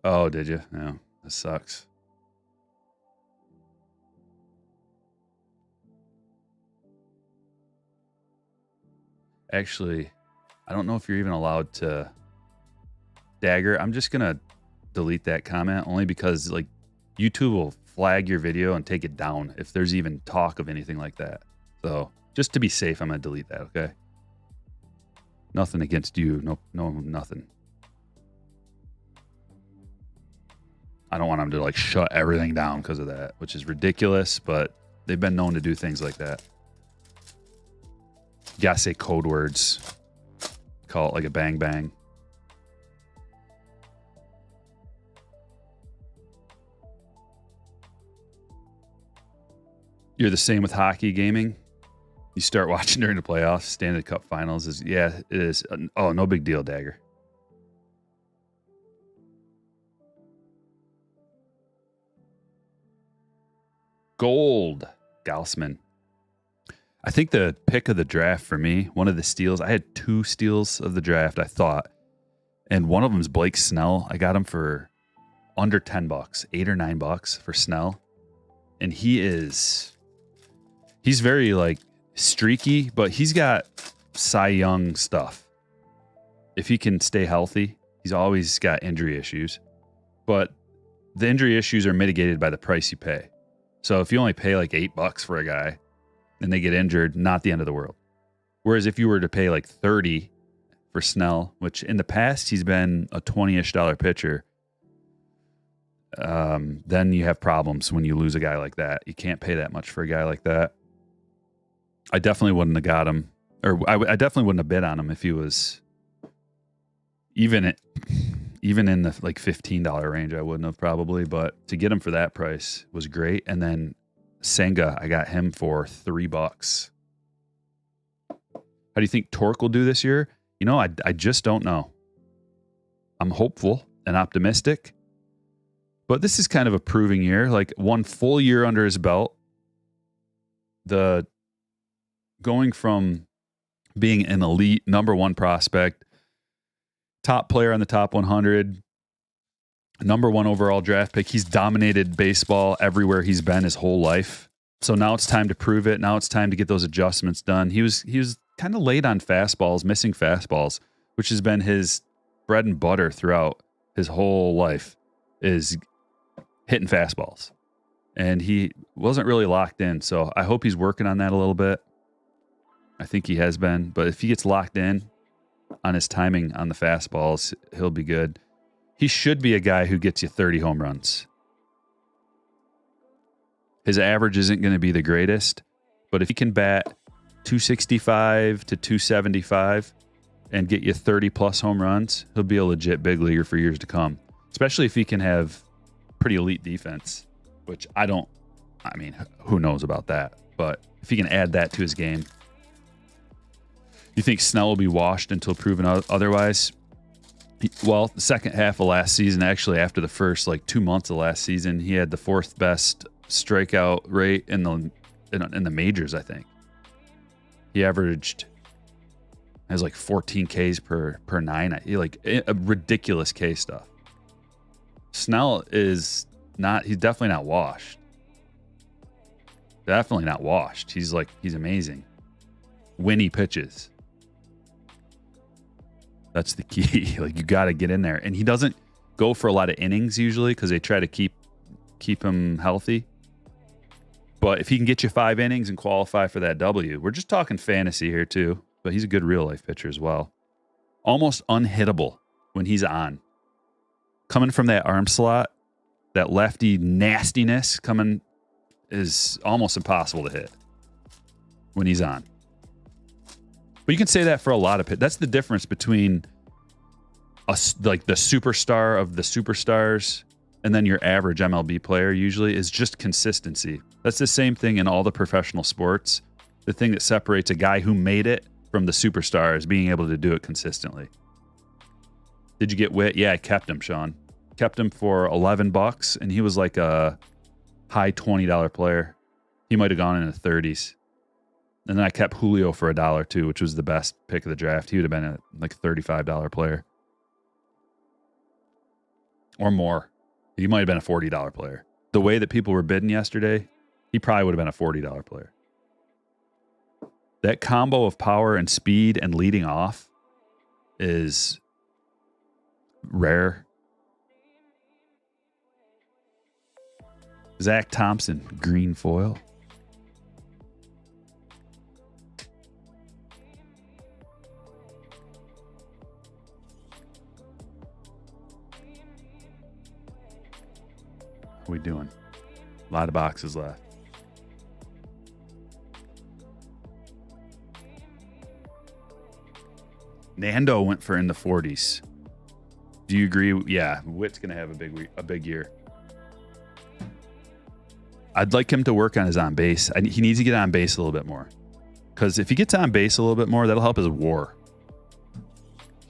Oh, did you? No. That sucks. Actually, I don't know if you're even allowed to. Dagger, I'm just going to delete that comment only because YouTube will flag your video and take it down if there's even talk of anything like that. So just to be safe, I'm going to delete that, okay? Nothing against you. No, nothing. I don't want them to shut everything down because of that, which is ridiculous, but they've been known to do things like that. You gotta say code words. Call it like a bang bang. You're the same with hockey gaming. You start watching during the playoffs. Stanley Cup Finals is, yeah, it is. Oh, no big deal, Dagger. Gold. Gaussman. I think the pick of the draft for me, one of the steals, I had 2 steals of the draft, I thought. And one of them is Blake Snell. I got him for under $10, $8 or $9 for Snell. And he's very like streaky, but he's got Cy Young stuff. If he can stay healthy, he's always got injury issues. But the injury issues are mitigated by the price you pay. So if you only pay like $8 for a guy and they get injured, not the end of the world. Whereas if you were to pay like $30 for Snell, which in the past he's been a $20-ish pitcher, then you have problems when you lose a guy like that. You can't pay that much for a guy like that. I definitely wouldn't have got him, or I definitely wouldn't have bid on him if he was even in the like $15 range. I wouldn't have probably, but to get him for that price was great. And then Senga, I got him for $3. How do you think Torque will do this year? You know, I just don't know. I'm hopeful and optimistic, but this is kind of a proving year. Like 1 full year under his belt. Going from being an elite number 1 prospect, top player on the top 100, number 1 overall draft pick. He's dominated baseball everywhere he's been his whole life. So now it's time to prove it. Now it's time to get those adjustments done. He was kind of late on fastballs, missing fastballs, which has been his bread and butter throughout his whole life, is hitting fastballs. And he wasn't really locked in. So I hope he's working on that a little bit. I think he has been. But if he gets locked in on his timing on the fastballs, he'll be good. He should be a guy who gets you 30 home runs. His average isn't going to be the greatest, but if he can bat 265 to 275 and get you 30 plus home runs, he'll be a legit big leaguer for years to come, especially if he can have pretty elite defense, which who knows about that, but if he can add that to his game. You think Snell will be washed until proven otherwise? Well, the second half of last season, actually after the first 2 months of last season, he had the 4th best strikeout rate in the majors, I think. He has 14 Ks per 9. A ridiculous K stuff. Snell he's definitely not washed. Definitely not washed. He's amazing. When he pitches. That's the key. You got to get in there. And he doesn't go for a lot of innings usually because they try to keep him healthy. But if he can get you 5 innings and qualify for that W, we're just talking fantasy here too, but he's a good real life pitcher as well. Almost unhittable when he's on. Coming from that arm slot, that lefty nastiness coming is almost impossible to hit when he's on. But you can say that for a lot of pitchers. That's the difference between the superstar of the superstars and then your average MLB player usually is just consistency. That's the same thing in all the professional sports. The thing that separates a guy who made it from the superstar is being able to do it consistently. Did you get Witt? Yeah, I kept him, Sean. Kept him for $11, and he was like a high $20 player. He might have gone in the 30s. And then I kept Julio for $1 too, which was the best pick of the draft. He would have been a $35 player. Or more. He might have been a $40 player. The way that people were bidding yesterday, he probably would have been a $40 player. That combo of power and speed and leading off is rare. Zach Thompson, green foil. What are we doing? A lot of boxes left. Nando went for in the 40s. Do you agree? Yeah, Witt's going to have a big year. I'd like him to work on his on base. He needs to get on base a little bit more. Because if he gets on base a little bit more, that'll help his WAR.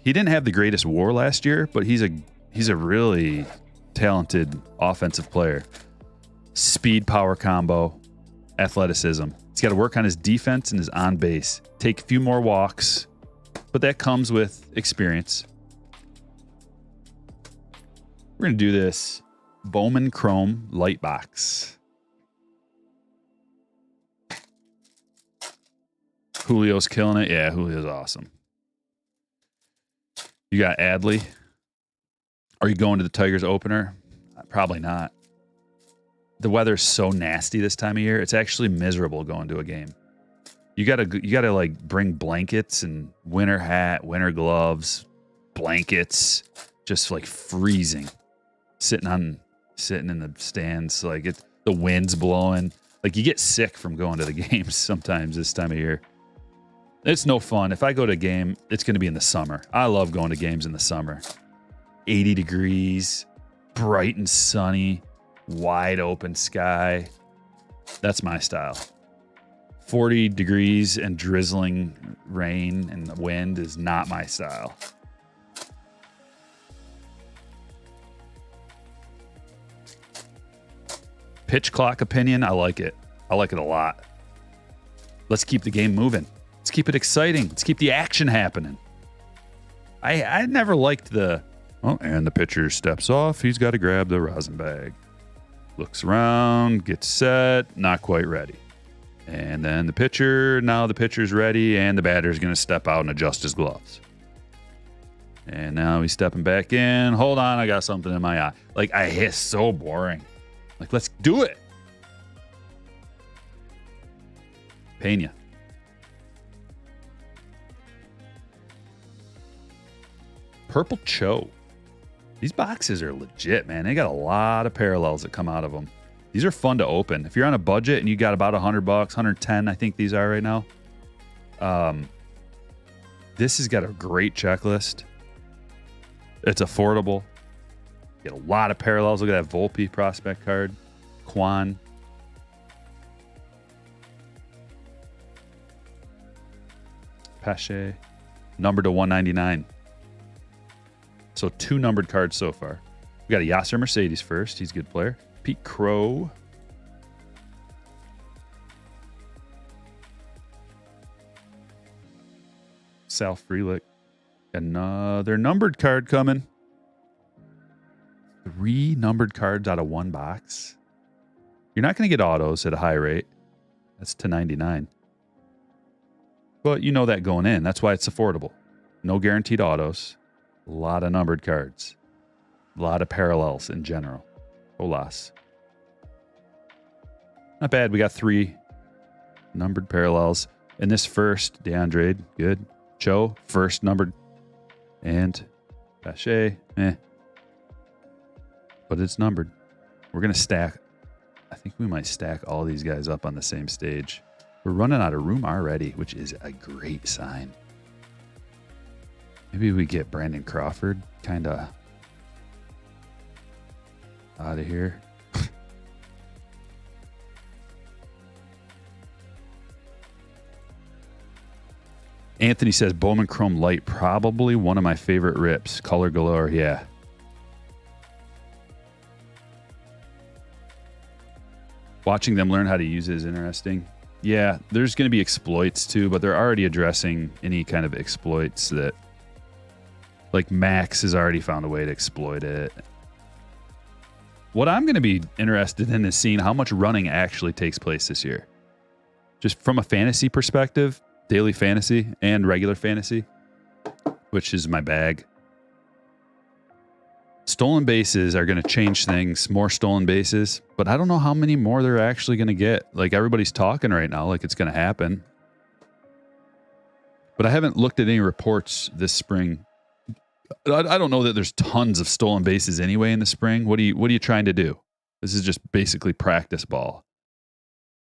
He didn't have the greatest WAR last year, but he's a really talented offensive player. Speed power combo. athleticism. He's got to work on his defense and his on base. Take a few more walks, but that comes with experience. We're going to do this Bowman Chrome light box. Julio's killing it. Yeah, Julio's awesome. You got Adley. Are you going to the Tigers opener? Probably not. The weather's so nasty this time of year. It's actually miserable going to a game. You gotta like bring blankets and winter hat, winter gloves, blankets, just like freezing. Sitting in the stands, like the wind's blowing. Like you get sick from going to the games sometimes this time of year. It's no fun. If I go to a game, it's going to be in the summer. I love going to games in the summer. 80 degrees, bright and sunny, wide open sky. That's my style. 40 degrees and drizzling rain and the wind is not my style. Pitch clock opinion, I like it. I like it a lot. Let's keep the game moving. Let's keep it exciting. Let's keep the action happening. I never liked and the pitcher steps off. He's got to grab the rosin bag. Looks around, gets set, not quite ready. And then now the pitcher's ready, and the batter's going to step out and adjust his gloves. And now he's stepping back in. Hold on, I got something in my eye. Like, it's so boring. Like, let's do it. Pena. Purple Cho. These boxes are legit, man. They got a lot of parallels that come out of them. These are fun to open. If you're on a budget and you got about $100, 110, I think these are right now. This has got a great checklist. It's affordable. You get a lot of parallels. Look at that Volpe prospect card. Quan. Pache. Numbered to 199. So 2 numbered cards so far. We got a Yasser Mercedes first. He's a good player. Pete Crow. Sal Frelick. Another numbered card coming. 3 numbered cards out of 1 box. You're not going to get autos at a high rate. That's to 99. But you know that going in. That's why it's affordable. No guaranteed autos. A lot of numbered cards. A lot of parallels in general. Olas. Not bad. We got 3 numbered parallels. In this first, DeAndre, good. Cho, first numbered. And Pache, but it's numbered. We're going to stack. I think we might stack all these guys up on the same stage. We're running out of room already, which is a great sign. Maybe we get Brandon Crawford kind of out of here. Anthony says Bowman Chrome Light, probably one of my favorite rips. Color galore, yeah. Watching them learn how to use it is interesting. Yeah, there's going to be exploits too, but they're already addressing any kind of exploits that, like Max has already found a way to exploit it. What I'm going to be interested in is seeing how much running actually takes place this year. Just from a fantasy perspective, daily fantasy and regular fantasy, which is my bag. Stolen bases are going to change things, more stolen bases, but I don't know how many more they're actually going to get. Like everybody's talking right now like it's going to happen. But I haven't looked at any reports this spring. I don't know that there's tons of stolen bases anyway in the spring. What are you trying to do? This is just basically practice ball.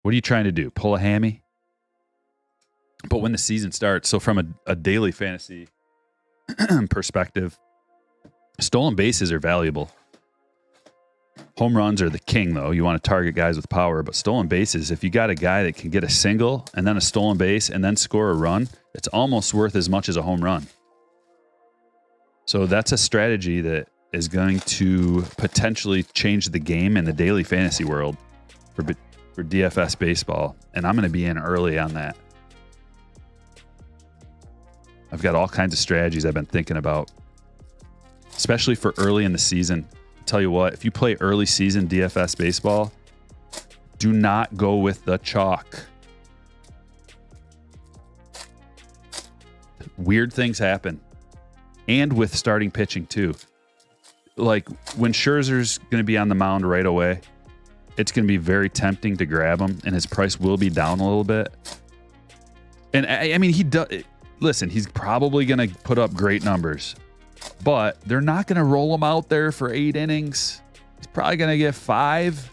What are you trying to do? Pull a hammy? But when the season starts, so from a daily fantasy perspective, stolen bases are valuable. Home runs are the king, though. You want to target guys with power, but stolen bases, if you got a guy that can get a single and then a stolen base and then score a run, it's almost worth as much as a home run. So that's a strategy that is going to potentially change the game in the daily fantasy world for for DFS baseball, and I'm going to be in early on that. I've got all kinds of strategies I've been thinking about, especially for early in the season. I'll tell you what, if you play early season DFS baseball, do not go with the chalk. Weird things happen. And with starting pitching too. Like when Scherzer's going to be on the mound right away, it's going to be very tempting to grab him, and his price will be down a little bit. And I mean, he does. Listen, he's probably going to put up great numbers, but they're not going to roll him out there for 8 innings. He's probably going to get 5,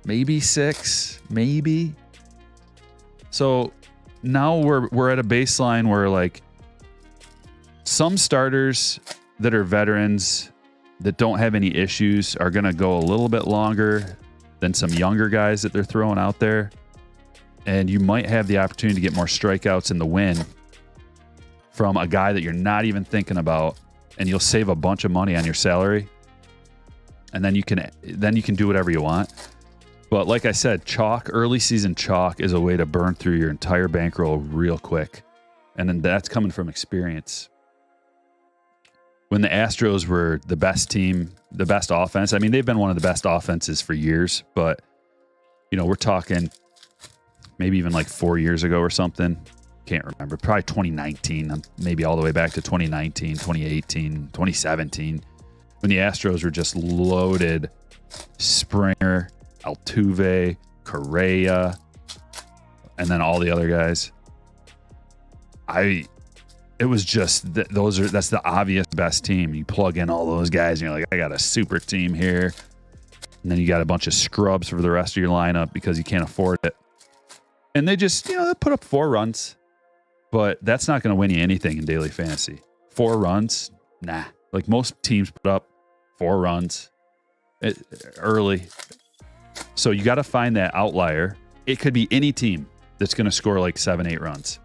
maybe 6, maybe. So now we're at a baseline where like some starters that are veterans that don't have any issues are going to go a little bit longer than some younger guys that they're throwing out there. And you might have the opportunity to get more strikeouts in the win from a guy that you're not even thinking about, and you'll save a bunch of money on your salary. And then you can do whatever you want. But like I said, early season chalk is a way to burn through your entire bankroll real quick. And then that's coming from experience. When the Astros were the best team, the best offense, I mean, they've been one of the best offenses for years, but, you know, we're talking maybe even like 4 years ago or something. Can't remember. Probably 2019, maybe all the way back to 2019, 2018, 2017, when the Astros were just loaded. Springer, Altuve, Correa, and then all the other guys. It was just that's the obvious best team. You plug in all those guys and you're like, I got a super team here. And then you got a bunch of scrubs for the rest of your lineup because you can't afford it. And they just, they put up 4 runs, but that's not going to win you anything in daily fantasy. 4 runs? Nah. Like most teams put up 4 runs early. So you got to find that outlier. It could be any team that's going to score like 7, 8 runs.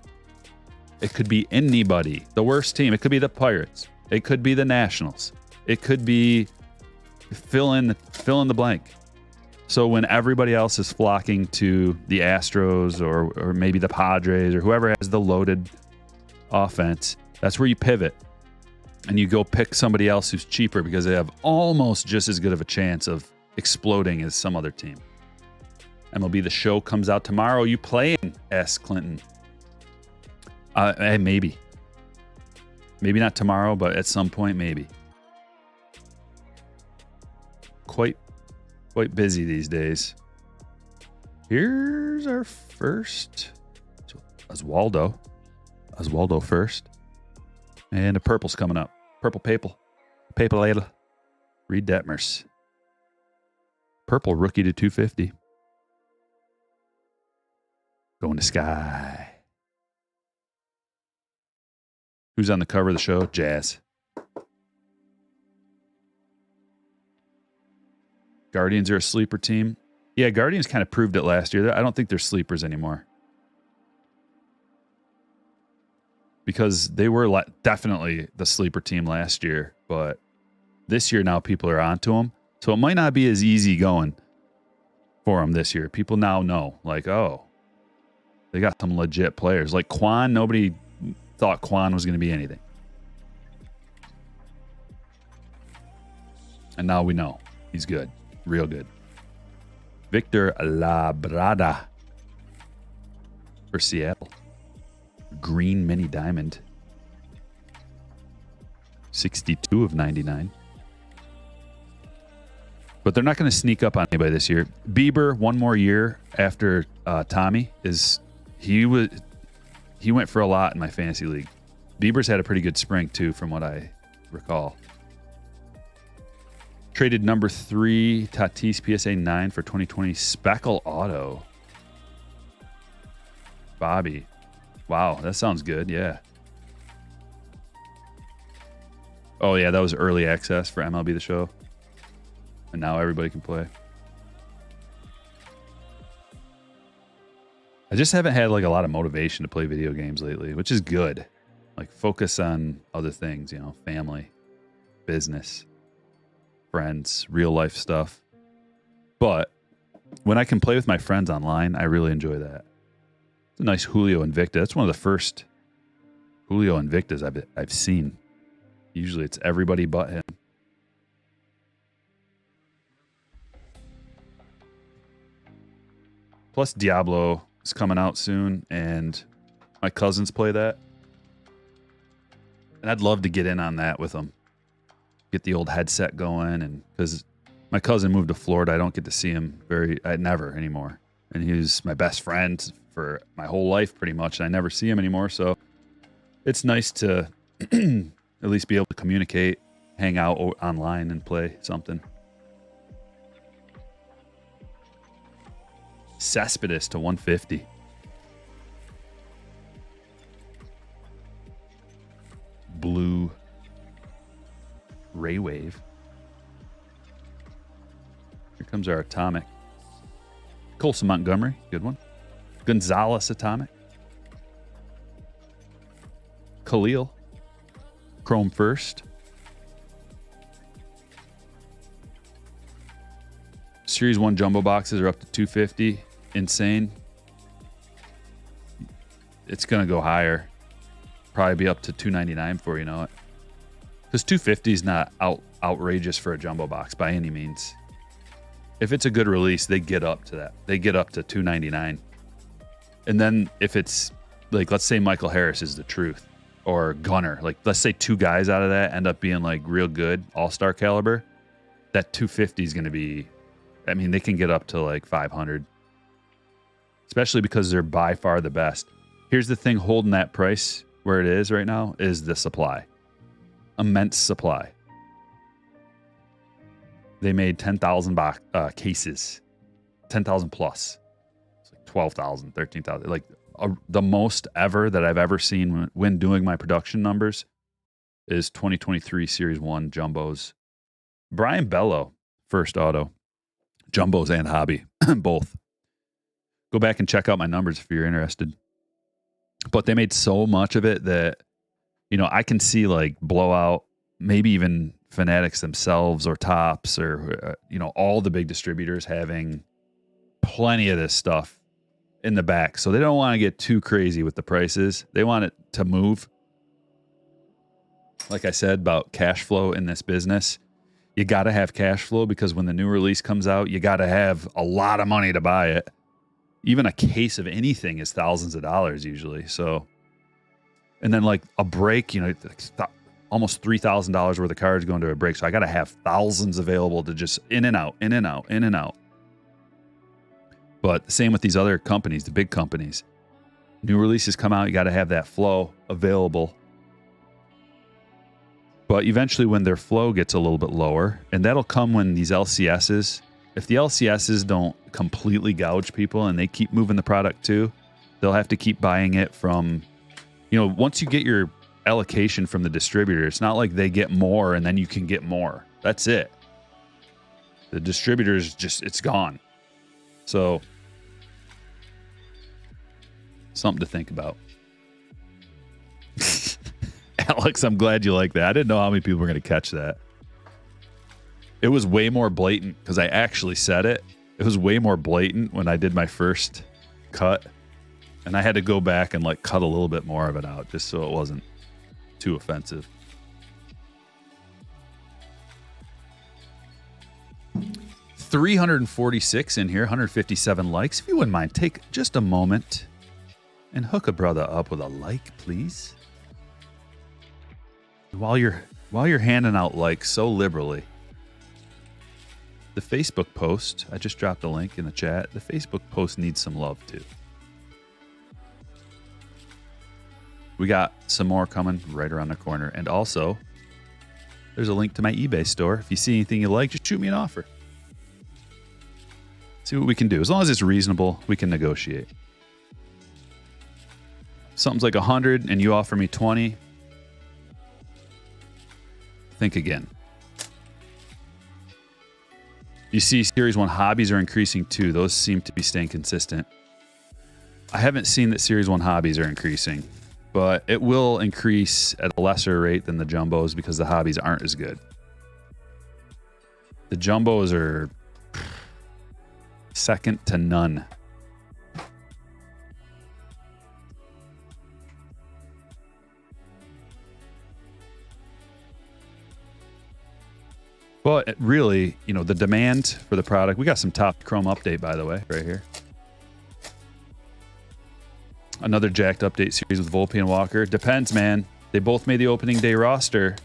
It could be anybody. The worst team. It could be the Pirates. It could be the Nationals. It could be fill in the blank. So when everybody else is flocking to the Astros or maybe the Padres or whoever has the loaded offense, that's where you pivot and you go pick somebody else who's cheaper because they have almost just as good of a chance of exploding as some other team. MLB The Show comes out tomorrow. You playing? S. Clinton. Maybe. Maybe not tomorrow, but at some point, maybe. Quite busy these days. Here's our first. Oswaldo first. And a purple's coming up. Purple Papal. Papal Reed Detmers. Purple rookie to 250. Going to Sky. Who's on the cover of the show? Jazz. Guardians are a sleeper team. Yeah, Guardians kind of proved it last year. I don't think they're sleepers anymore. Because they were definitely the sleeper team last year. But this year now people are onto them. So it might not be as easy going for them this year. People now know. Like, oh, they got some legit players. Like Quan, nobody thought Quan was going to be anything. And now we know. He's good. Real good. Victor Labrada for Seattle. Green mini diamond. 62 of 99. But they're not going to sneak up on anybody this year. Bieber, one more year after Tommy, he went for a lot in my fantasy league. Bieber's had a pretty good spring too, from what I recall. Traded number 3 Tatis PSA 9 for 2020 Speckle Auto. Bobby. Wow, that sounds good. Yeah. Oh yeah, that was early access for MLB The Show. And now everybody can play. I just haven't had like a lot of motivation to play video games lately, which is good. Like focus on other things, family, business, friends, real life stuff. But when I can play with my friends online, I really enjoy that. It's a nice Julio Invicta. That's one of the first Julio Invictas I've seen. Usually it's everybody but him. Plus Diablo is coming out soon, and my cousins play that. And I'd love to get in on that with them. Get the old headset going, and because my cousin moved to Florida, I don't get to see him never anymore. And he was my best friend for my whole life pretty much, and I never see him anymore. So it's nice to at least be able to communicate, hang out online and play something. Cespedes to 150. Blue Ray Wave. Here comes our Atomic. Colson Montgomery, good one. Gonzalez Atomic. Khalil. Chrome First. Series 1 jumbo boxes are up to 250. Insane. It's going to go higher. Probably be up to 299 before you know it. Because 250 is not outrageous for a jumbo box by any means. If it's a good release, they get up to that. They get up to 299. And then if it's, like, let's say Michael Harris is the truth, or Gunner. Like, let's say two guys out of that end up being, like, real good, all-star caliber. That 250 is going to be, I mean, they can get up to, like, 500. Especially because they're by far the best. Here's the thing holding that price where it is right now is the supply. Immense supply. They made 10,000 cases. 10,000 plus. It's like 12,000, 13,000. Like the most ever that I've ever seen when doing my production numbers is 2023 Series 1 Jumbos. Brian Bello, first auto. Jumbos and hobby. Both. Go back and check out my numbers if you're interested. But they made so much of it that, you know, I can see like Blowout, maybe even Fanatics themselves or Tops or, you know, all the big distributors having plenty of this stuff in the back. So they don't want to get too crazy with the prices. They want it to move. Like I said about cash flow in this business, you got to have cash flow because when the new release comes out, you got to have a lot of money to buy it. Even a case of anything is thousands of dollars usually. So, and then like a break, you know, almost $3,000 worth of cards going to a break. So I got to have thousands available to just in and out, in and out, in and out. But same with these other companies, the big companies. New releases come out, you got to have that flow available. But eventually when their flow gets a little bit lower, and that'll come when these LCSs, if the LCSs don't completely gouge people and they keep moving the product too, they'll have to keep buying it from, you know, once you get your allocation from the distributor, it's not like they get more and then you can get more. That's it. The distributor's just, it's gone. So, something to think about. Alex, I'm glad you like that. I didn't know how many people were going to catch that. It was way more blatant because I actually said it. It was way more blatant when I did my first cut. And I had to go back and like cut a little bit more of it out just so it wasn't too offensive. $346 in here, 157 likes. If you wouldn't mind, take just a moment and hook a brother up with a like, please. While you're handing out likes so liberally, the Facebook post, I just dropped a link in the chat. The Facebook post needs some love too. We got some more coming right around the corner. And also, there's a link to my eBay store. If you see anything you like, just shoot me an offer. See what we can do. As long as it's reasonable, we can negotiate. Something's like 100 and you offer me 20. Think again. You see Series 1 hobbies are increasing too. Those seem to be staying consistent. I haven't seen that Series 1 hobbies are increasing, but it will increase at a lesser rate than the jumbos because the hobbies aren't as good. The jumbos are Second to none. Well, really, you know, the demand for the product. We got some top Chrome update, by the way, right here. Another jacked update series with Volpe and Walker. Depends, man. They both made the opening day roster,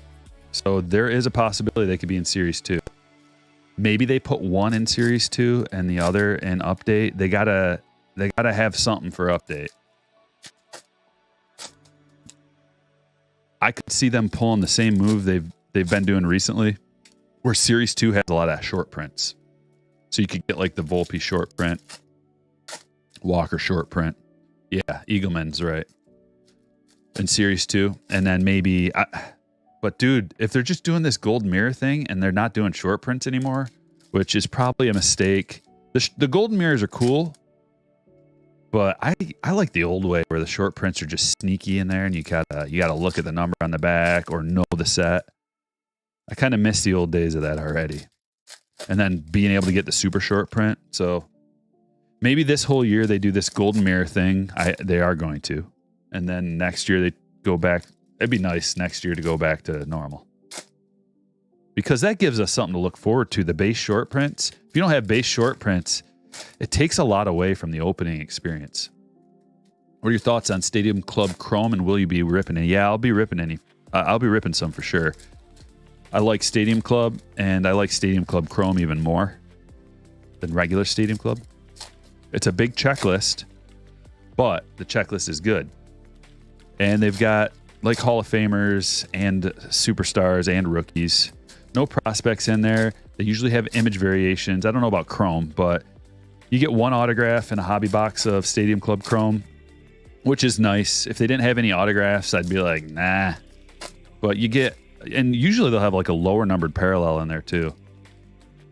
so there is a possibility they could be in Series 2. Maybe they put one in Series 2 and the other in update. They gotta have something for update. I could see them pulling the same move they've been doing recently, where Series 2 has a lot of short prints. So you could get like the Volpe short print, Walker short print. Yeah, Eagleman's right. In Series 2. And then maybe... but dude, if they're just doing this gold mirror thing and they're not doing short prints anymore, which is probably a mistake. The golden mirrors are cool, but I like the old way where the short prints are just sneaky in there and you gotta look at the number on the back or know the set. I kind of miss the old days of that already. And then being able to get the super short print. So maybe this whole year they do this golden mirror thing. They are going to. And then next year they go back. It'd be nice next year to go back to normal. Because that gives us something to look forward to. The base short prints. If you don't have base short prints, it takes a lot away from the opening experience. What are your thoughts on Stadium Club Chrome, and will you be ripping any? Yeah, I'll be ripping I'll be ripping some for sure. I like Stadium Club, and I like Stadium Club Chrome even more than regular Stadium Club. It's a big checklist, but the checklist is good. And they've got like Hall of Famers and superstars and rookies. No prospects in there. They usually have image variations. I don't know about Chrome, but you get one autograph in a hobby box of Stadium Club Chrome, which is nice. If they didn't have any autographs, I'd be like, nah. But you get... And usually they'll have like a lower numbered parallel in there too.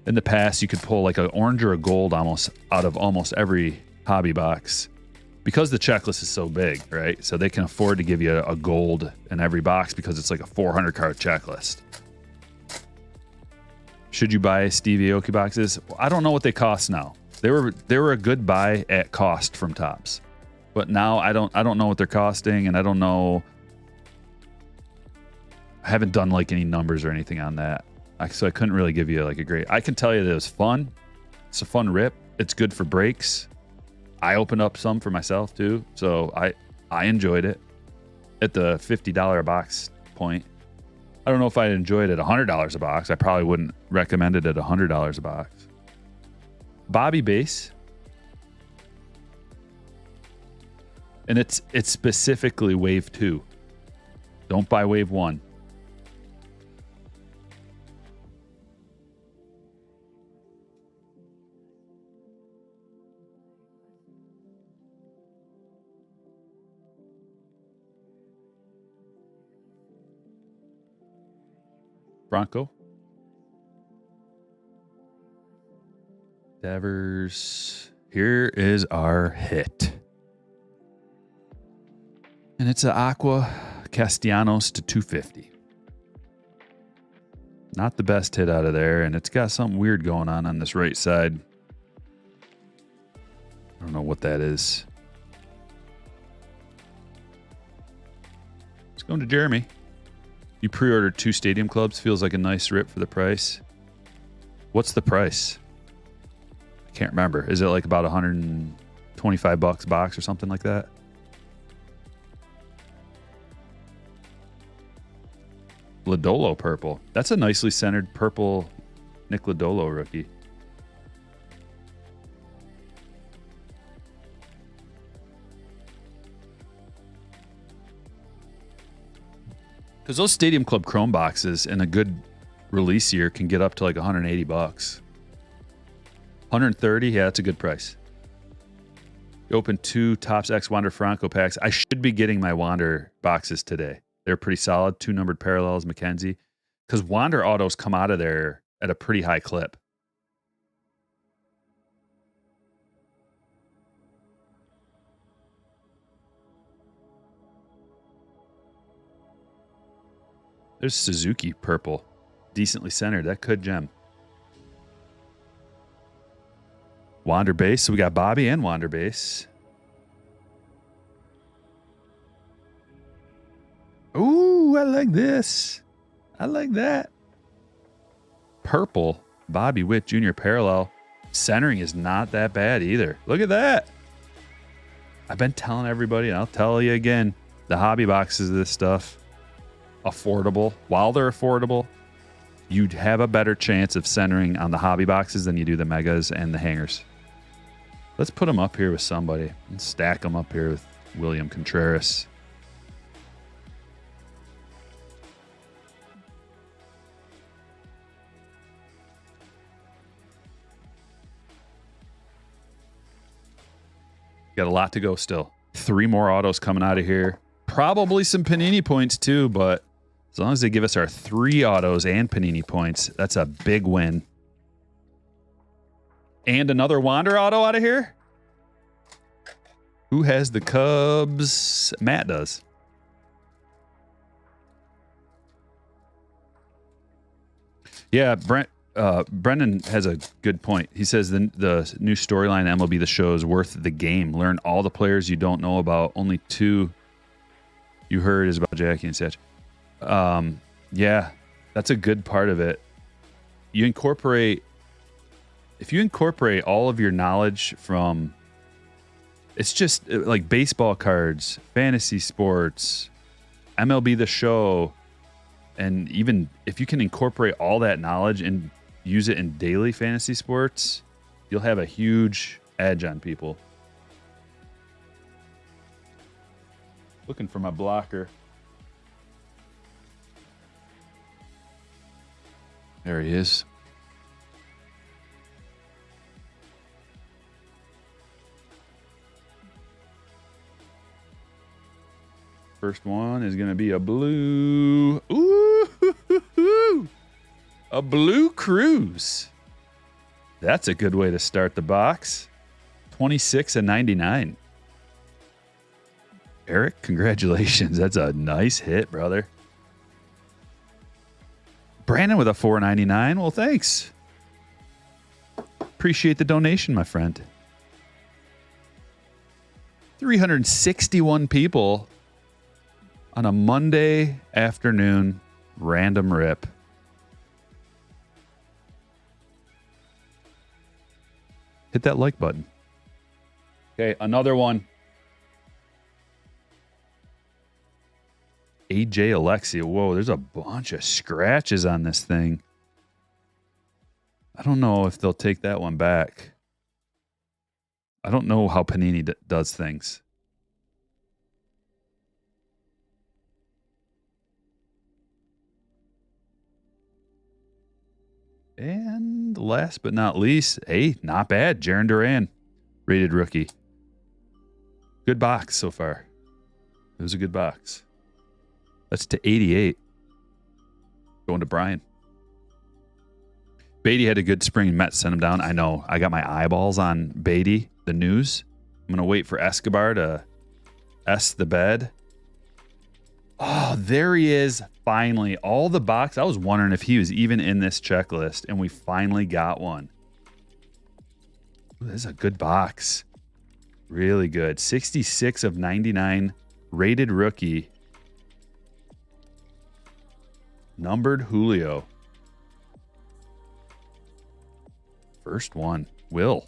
In the past, you could pull like an orange or a gold almost out of almost every hobby box because the checklist is so big, right? So they can afford to give you a gold in every box because it's like a 400 card checklist. Should you buy Stevie Aoki boxes? Well, I don't know what they cost now. They were a good buy at cost from Topps, but now I don't know what they're costing, and I don't know. I haven't done like any numbers or anything on that. So I couldn't really give you like a great... I can tell you that it was fun. It's a fun rip. It's good for breaks. I opened up some for myself too. So I enjoyed it at the $50 a box point. I don't know if I'd enjoy it at $100 a box. I probably wouldn't recommend it at $100 a box. Bobby base. And it's specifically wave 2. Don't buy wave 1. Bronco. Devers. Here is our hit. And it's an Aqua Castellanos to 250. Not the best hit out of there, and it's got something weird going on this right side. I don't know what that is. It's going to Jeremy. You pre-ordered 2 Stadium Clubs. Feels like a nice rip for the price. What's the price? I can't remember. Is it like about $125 a box or something like that? Lodolo purple. That's a nicely centered purple Nick Lodolo rookie. Because those Stadium Club Chrome boxes in a good release year can get up to like $180. 130, yeah, that's a good price. You open 2 Topps X Wander Franco packs. I should be getting my Wander boxes today. They're pretty solid. 2 numbered parallels, Mackenzie. Because Wander autos come out of there at a pretty high clip. There's Suzuki purple. Decently centered. That could gem. Wander Base. So we got Bobby and Wander Base. Ooh, I like this. I like that. Purple. Bobby Witt Jr. parallel. Centering is not that bad either. Look at that. I've been telling everybody, and I'll tell you again, the hobby boxes of this stuff, affordable. While they're affordable, you'd have a better chance of centering on the hobby boxes than you do the megas and the hangers. Let's put them up here with somebody and stack them up here with William Contreras. Got a lot to go still. 3 more autos coming out of here. Probably some Panini points too, but as long as they give us our 3 autos and Panini points, that's a big win. And another Wander auto out of here. Who has the Cubs? Matt does. Yeah, Brendan has a good point. He says the new storyline MLB The Show is worth the game. Learn all the players you don't know about. Only 2 you heard is about Jackie and Satch. Yeah, that's a good part of it. If you incorporate all of your knowledge from, it's just like baseball cards, fantasy sports, MLB The Show, and even if you can incorporate all that knowledge and use it in daily fantasy sports, you'll have a huge edge on people. Looking for my blocker. There he is. First one is going to be a blue. Ooh, a blue cruise. That's a good way to start the box. 26/99. Eric, congratulations. That's a nice hit, brother. Brandon with a $4.99. Well, thanks. Appreciate the donation, my friend. 361 people on a Monday afternoon random rip. Hit that like button. Okay, another one. AJ Alexia. Whoa, there's a bunch of scratches on this thing. I don't know if they'll take that one back. I don't know how Panini does things. And last but not least, hey, not bad. Jarren Duran, rated rookie. Good box so far. It was a good box. That's to 88. Going to Brian. Beatty had a good spring. Mets sent him down. I know. I got my eyeballs on Beatty, the news. I'm going to wait for Escobar to S the bed. Oh, there he is. Finally. All the box. I was wondering if he was even in this checklist, and we finally got one. Ooh, this is a good box. Really good. 66/99 rated rookie. Numbered Julio. First one. Will.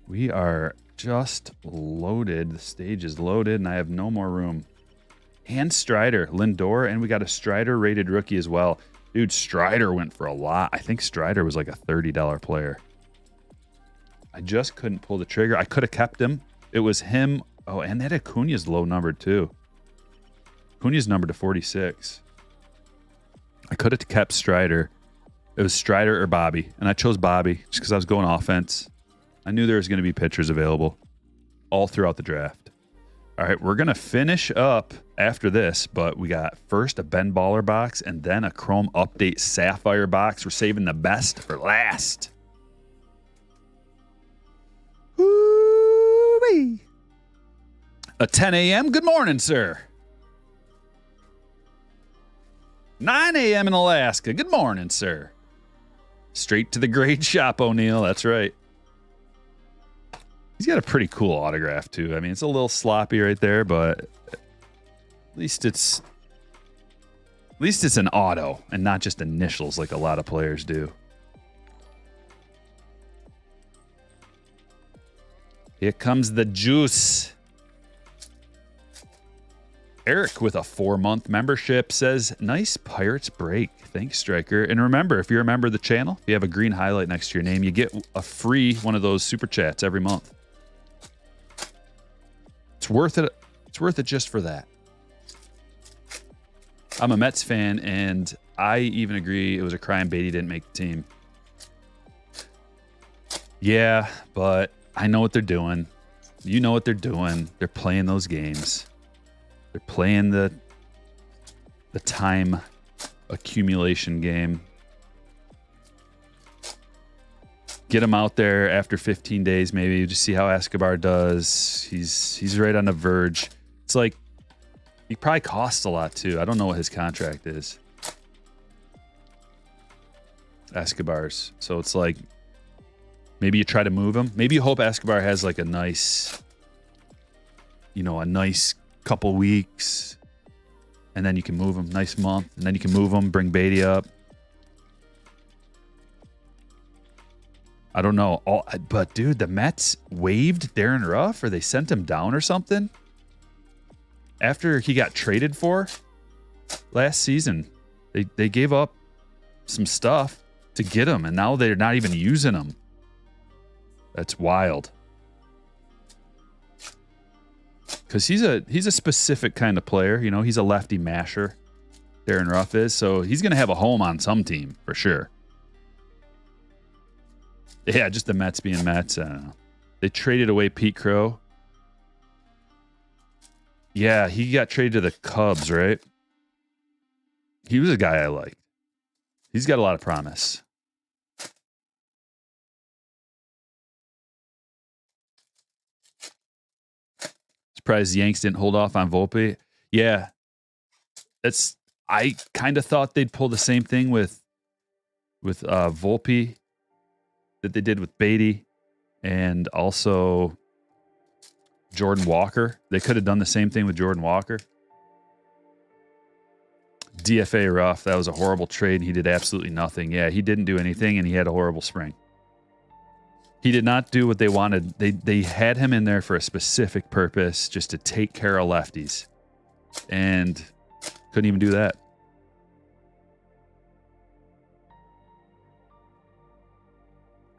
We are just loaded. The stage is loaded, and I have no more room. And Strider. Lindor, and we got a Strider rated rookie as well. Dude, Strider went for a lot. I think Strider was like a $30 player. I just couldn't pull the trigger. I could have kept him. It was him. Oh, and that Acuna's low numbered too. Acuna's numbered to 46. I could have kept Strider. It was Strider or Bobby, and I chose Bobby just because I was going offense. I knew there was going to be pitchers available all throughout the draft. All right, we're going to finish up after this, but we got first a Ben Baller box and then a Chrome Update Sapphire box. We're saving the best for last. Woo-wee. A 10 a.m. Good morning, sir. 9 a.m. in Alaska. Good morning, sir. Straight to the grade shop, O'Neill. That's right. He's got a pretty cool autograph too. I mean, it's a little sloppy right there, but at least it's an auto and not just initials like a lot of players do. Here comes the juice. Eric with a 4-month membership says, nice Pirates break. Thanks, Stryker. And remember, if you're a member of the channel, if you have a green highlight next to your name, you get a free one of those super chats every month. It's worth it. It's worth it just for that. I'm a Mets fan, and I even agree it was a crime Beatty didn't make the team. Yeah, but I know what they're doing. You know what they're doing. They're playing those games. They're playing the time accumulation game. Get him out there after 15 days, maybe just see how Escobar does. He's right on the verge. It's like he probably costs a lot too. I don't know what his contract is. Escobar's. So it's like maybe you try to move him. Maybe you hope Escobar has like a nice couple weeks, and then you can move him. Nice month, and then you can move him. Bring Beatty up. I don't know. But dude, the Mets waived Darren Ruff, or they sent him down or something after he got traded for last season. They gave up some stuff to get him, and now they're not even using him. That's wild. Because he's a specific kind of player. You know, he's a lefty masher. Darren Ruff is. So he's going to have a home on some team for sure. Yeah, just the Mets being Mets. I don't know. They traded away Pete Crow. Yeah, he got traded to the Cubs, right? He was a guy I liked. He's got a lot of promise. Surprised the Yanks didn't hold off on Volpe. Yeah, I kind of thought they'd pull the same thing with Volpe that they did with Beatty and also Jordan Walker. They could have done the same thing with Jordan Walker. DFA Ruff, that was a horrible trade. He did absolutely nothing. Yeah, he didn't do anything, and he had a horrible spring. He did not do what they wanted. They had him in there for a specific purpose, just to take care of lefties, and couldn't even do that.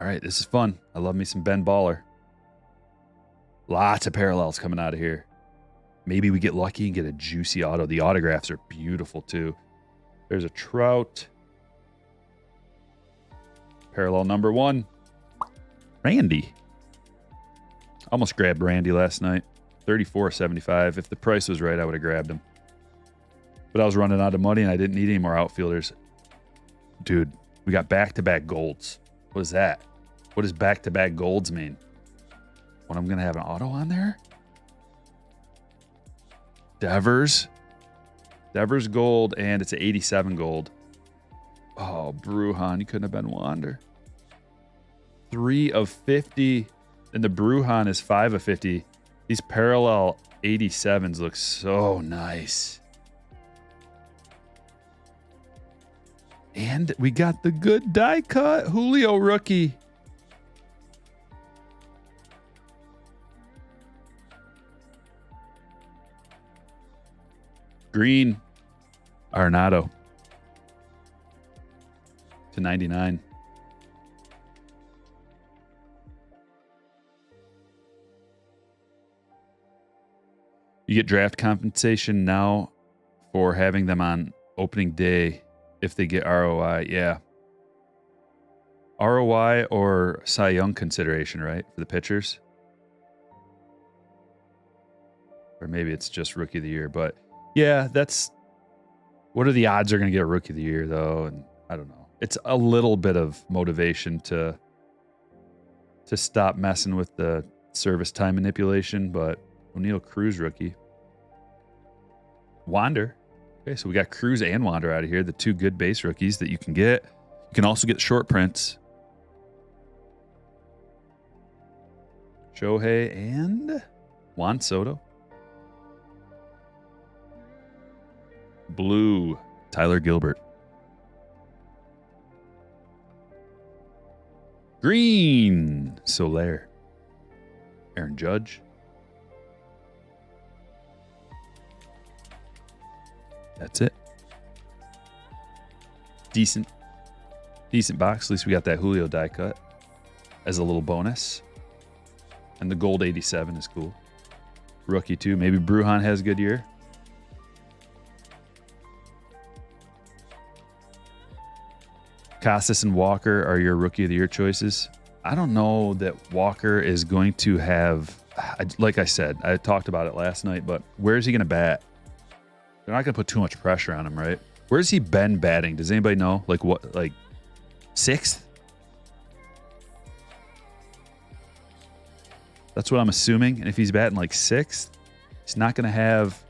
All right, this is fun. I love me some Ben Baller. Lots of parallels coming out of here. Maybe we get lucky and get a juicy auto. The autographs are beautiful too. There's a Trout. Parallel number 1. Randy. Almost grabbed Randy last night. $34.75. If the price was right, I would have grabbed him. But I was running out of money and I didn't need any more outfielders. Dude, we got back-to-back golds. What is that? What does back-to-back golds mean? When I'm going to have an auto on there? Devers gold, and it's an 87 gold. Oh, Brujan, you couldn't have been Wander. 3 of 50, and the Brujan is 5 of 50. These parallel 87s look so nice. And we got the good die cut Julio rookie. Green Arenado to 99. You get draft compensation now for having them on opening day if they get ROI. Yeah. ROI or Cy Young consideration, right? For the pitchers. Or maybe it's just Rookie of the Year. But yeah, that's... What are the odds they're going to get a Rookie of the Year, though? And I don't know. It's a little bit of motivation to stop messing with the service time manipulation, but O'Neal Cruz rookie. Wander. Okay, so we got Cruz and Wander out of here, the 2 good base rookies that you can get. You can also get short prints. Shohei and Juan Soto. Blue, Tyler Gilbert. Green, Soler. Aaron Judge. That's it. Decent box. At least we got that Julio die cut as a little bonus. And the gold 87 is cool. Rookie too. Maybe Brujan has a good year. Casas and Walker are your rookie of the year choices. I don't know that Walker is going to have, like I said, I talked about it last night, but where is he going to bat? They're not going to put too much pressure on him, right? Where's he been batting? Does anybody know? Like what? Like sixth? That's what I'm assuming. And if he's batting like sixth, he's not going to have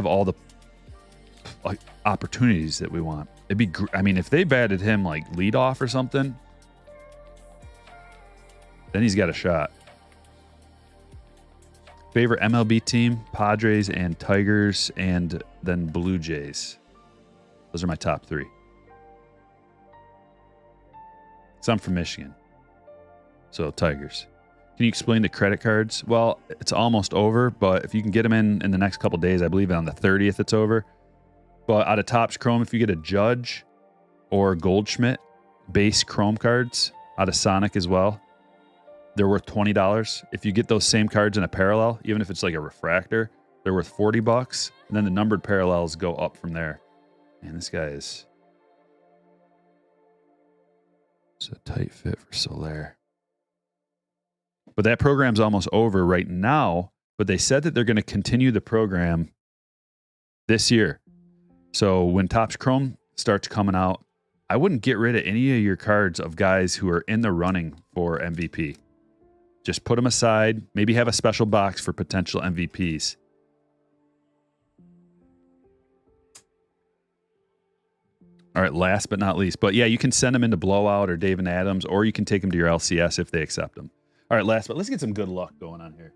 all the like opportunities that we want. It'd be, I mean, if they batted him like leadoff or something, then he's got a shot. Favorite MLB team, Padres and Tigers, and then Blue Jays. Those are my top three. So I'm from Michigan. So Tigers. Can you explain the credit cards? Well, it's almost over, but if you can get them in the next couple days, I believe on the 30th it's over. But out of Topps Chrome, if you get a Judge or Goldschmidt base Chrome cards out of Sonic as well, they're worth $20. If you get those same cards in a parallel, even if it's like a refractor, they're worth $40. And then the numbered parallels go up from there. Man, this guy is... It's a tight fit for Soler. But that program's almost over right now. But they said that they're going to continue the program this year. So when Topps Chrome starts coming out, I wouldn't get rid of any of your cards of guys who are in the running for MVP. Just put them aside. Maybe have a special box for potential MVPs. All right, last but not least. But yeah, you can send them into Blowout or David Adams, or you can take them to your LCS if they accept them. All right, last, but let's get some good luck going on here.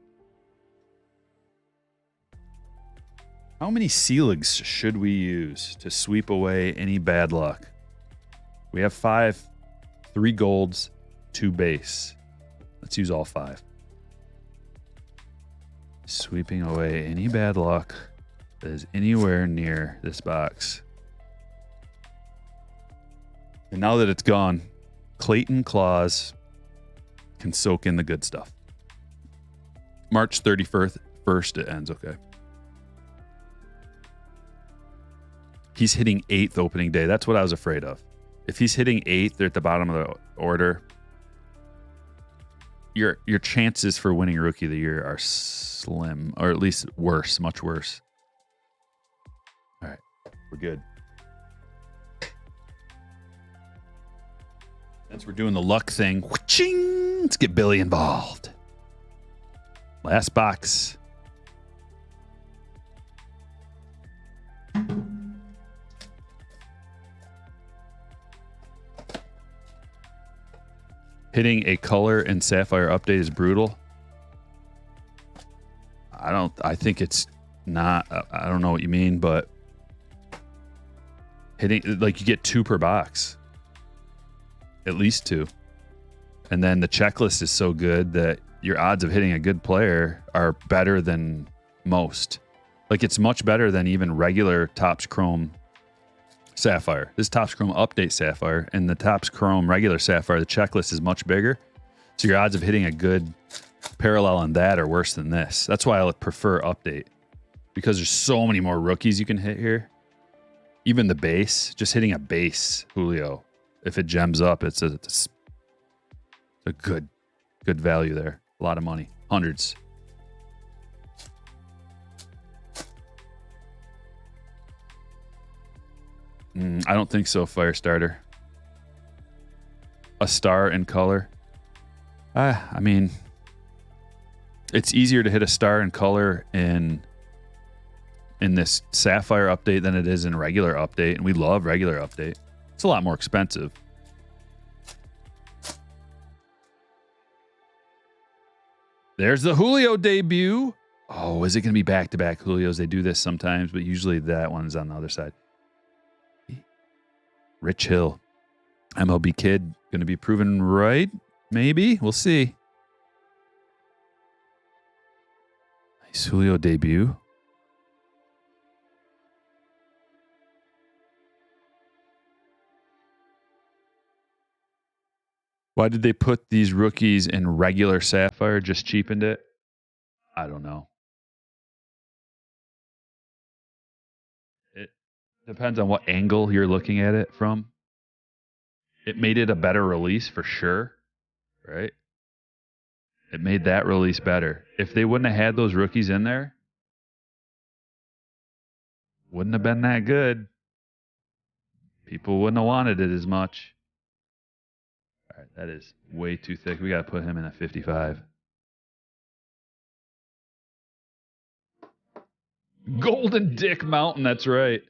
How many Seeligs should we use to sweep away any bad luck? We have 5, 3 golds, 2 base. Let's use all 5. Sweeping away any bad luck that is anywhere near this box. And now that it's gone, Clayton Claus can soak in the good stuff. March 31st, it ends, okay. He's hitting 8th opening day. That's what I was afraid of. If he's hitting 8th, they're at the bottom of the order. Your chances for winning Rookie of the Year are slim, or at least worse, much worse. All right, we're good. Since we're doing the luck thing, whooshing, let's get Billy involved. Last box. Hitting a color in Sapphire update is brutal. I think it's not, I don't know what you mean, but hitting, like you get 2 per box. At least 2. And then the checklist is so good that your odds of hitting a good player are better than most. Like it's much better than even regular Topps Chrome Sapphire. This Topps Chrome update Sapphire, and the Topps Chrome regular Sapphire, the checklist is much bigger. So your odds of hitting a good parallel on that are worse than this. That's why I prefer update, because there's so many more rookies you can hit here. Even the base, just hitting a base Julio, if it gems up, it's a good value there. A lot of money, hundreds. I don't think so, Firestarter. A star in color. I mean, it's easier to hit a star in color in this Sapphire update than it is in regular update, and we love regular update. It's a lot more expensive. There's the Julio debut. Oh, is it going to be back-to-back Julios? They do this sometimes, but usually that one's on the other side. Rich Hill. MLB kid. Going to be proven right? Maybe. We'll see. Nice Julio debut. Why did they put these rookies in regular Sapphire? Just cheapened it? I don't know. It depends on what angle you're looking at it from. It made it a better release for sure, right? It made that release better. If they wouldn't have had those rookies in there, wouldn't have been that good. People wouldn't have wanted it as much. All right, that is way too thick. We got to put him in a 55. Golden Dick Mountain, that's right.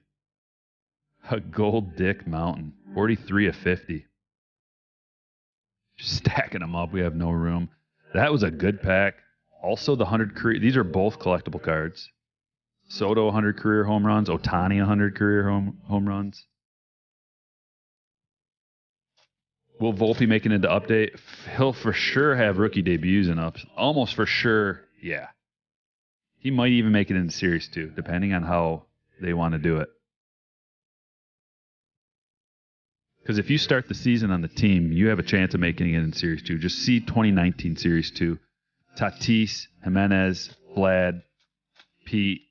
A Gold Dick Mountain. 43 of 50. Just stacking them up. We have no room. That was a good pack. Also, the 100 career. These are both collectible cards. Soto 100 career home runs. Ohtani 100 career home runs. Will Volpe make it into update? He'll for sure have rookie debuts and ups. Almost for sure, yeah. He might even make it into Series 2, depending on how they want to do it. Because if you start the season on the team, you have a chance of making it in Series 2. Just see 2019 Series 2. Tatis, Jimenez, Vlad, Pete,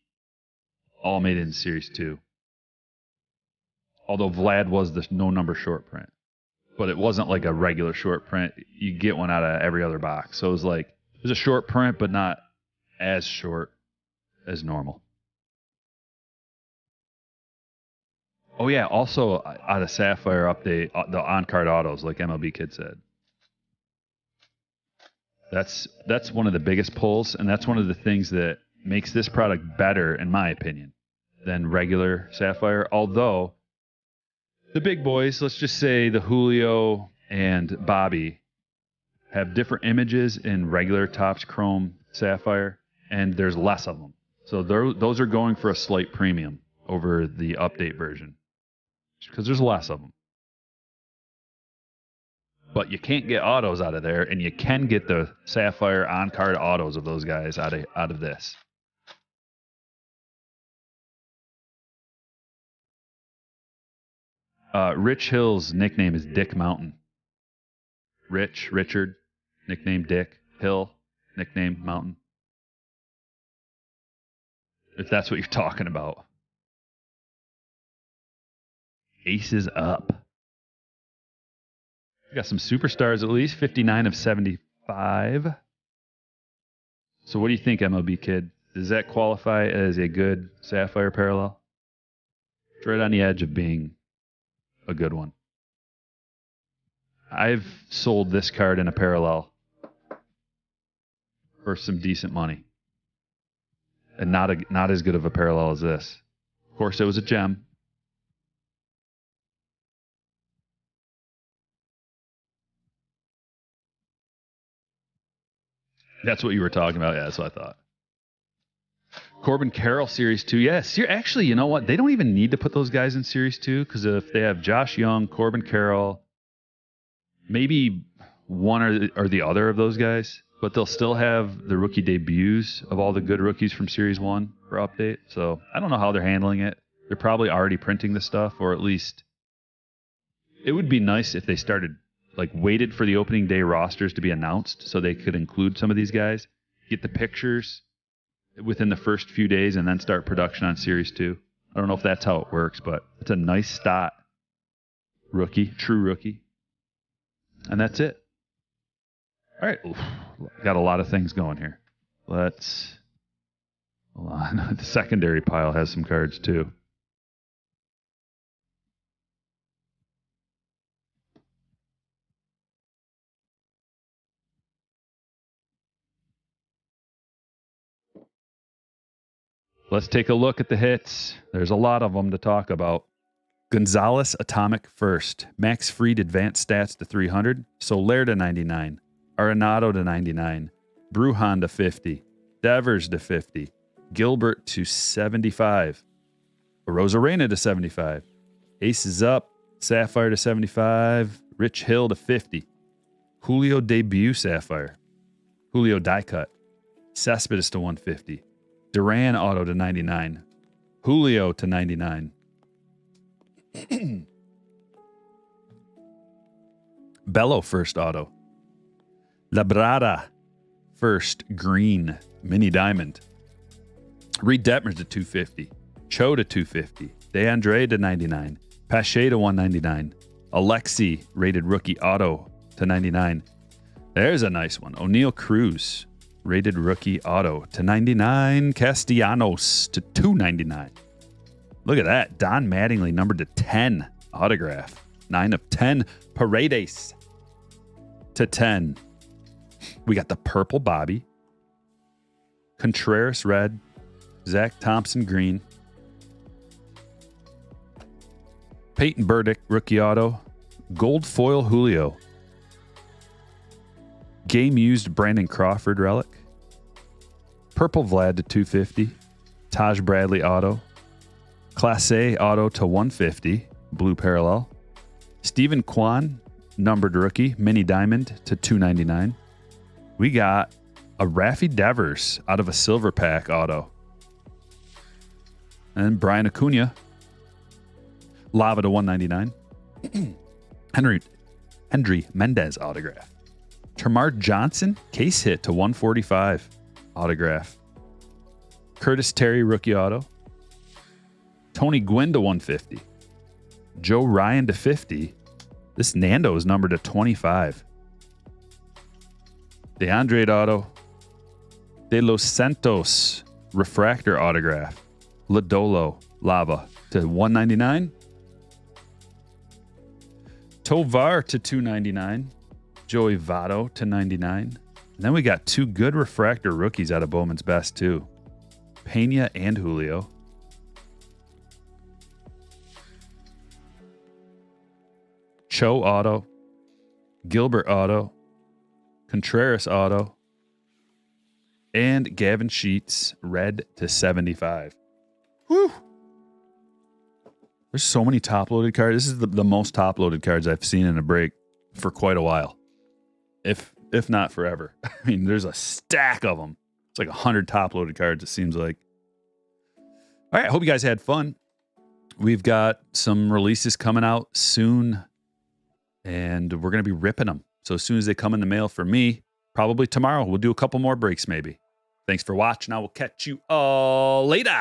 all made it in Series 2. Although Vlad was the no-number short print. But it wasn't like a regular short print. You get one out of every other box. So it was like, it was a short print, but not as short as normal. Oh, yeah. Also, out of Sapphire update, the on-card autos, like MLB Kid said. That's one of the biggest pulls, and that's one of the things that makes this product better, in my opinion, than regular Sapphire. Although, the big boys, let's just say the Julio and Bobby, have different images in regular Topps Chrome Sapphire, and there's less of them. So those are going for a slight premium over the update version because there's less of them. But you can't get autos out of there, and you can get the Sapphire on-card autos of those guys out of this. Rich Hill's nickname is Dick Mountain. Richard, nickname Dick. Hill, nickname Mountain. If that's what you're talking about. Aces up. We got some superstars at least. 59 of 75. So what do you think, MLB Kid? Does that qualify as a good Sapphire parallel? It's right on the edge of being a good one. I've sold this card in a parallel for some decent money. And not as good of a parallel as this. Of course, it was a gem. That's what you were talking about. Yeah, that's what I thought. Corbin Carroll Series 2. Yes, actually, you know what? They don't even need to put those guys in Series 2 because if they have Josh Young, Corbin Carroll, maybe one or the other of those guys, but they'll still have the rookie debuts of all the good rookies from Series 1 for update. So I don't know how they're handling it. They're probably already printing the stuff, or at least it would be nice if they started, like, waited for the opening day rosters to be announced so they could include some of these guys, get the pictures within the first few days, and then start production on Series 2. I don't know if that's how it works, but it's a nice stat. Rookie, true rookie. And that's it. All right. Oof, got a lot of things going here. Hold on. The secondary pile has some cards too. Let's take a look at the hits. There's a lot of them to talk about. Gonzalez Atomic first. Max Fried Advanced Stats to 300. Soler to 99. Arenado to 99. Bruhan to 50. Devers to 50. Gilbert to 75. Rosarena to 75. Aces up. Sapphire to 75. Rich Hill to 50. Julio debut Sapphire. Julio die cut. Cespedes to 150. Duran auto to 99. Julio to 99. Bello first auto. Labrada first green mini diamond. Reed Detmers to 250. Cho to 250. DeAndre to 99. Pache to 199. Alexi rated rookie auto to 99. There's a nice one. O'Neal Cruz rated rookie auto to 99. Castellanos to 299. Look at that. Don Mattingly numbered to 10 autograph. 9 of 10. Paredes to 10. We got the purple Bobby. Contreras red. Zach Thompson green. Peyton Burdick rookie auto. Gold foil Julio. Game used Brandon Crawford relic. Purple Vlad to 250. Taj Bradley auto. Class A auto to 150. Blue parallel. Stephen Kwan numbered rookie mini diamond to 299. We got a Raffy Devers out of a silver pack auto. And Brian Acuna lava to 199. Henry Mendez autograph. Termarr Johnson case hit to 145 autograph. Curtis Terry rookie auto. Tony Gwynn to 150. Joe Ryan to 50. This Nando is numbered to 25. DeAndre auto. De Los Santos refractor autograph. Lodolo lava to 199. Tovar to 299. Joey Votto to 99. And then we got two good refractor rookies out of Bowman's Best too. Pena and Julio. Cho auto. Gilbert auto. Contreras auto. And Gavin Sheets red to 75. Whew. There's so many top-loaded cards. This is the most top-loaded cards I've seen in a break for quite a while. If not forever. I mean, there's a stack of them. It's like 100 top-loaded cards, it seems like. All right, I hope you guys had fun. We've got some releases coming out soon, and we're going to be ripping them. So as soon as they come in the mail for me, probably tomorrow, we'll do a couple more breaks maybe. Thanks for watching. I will catch you all later.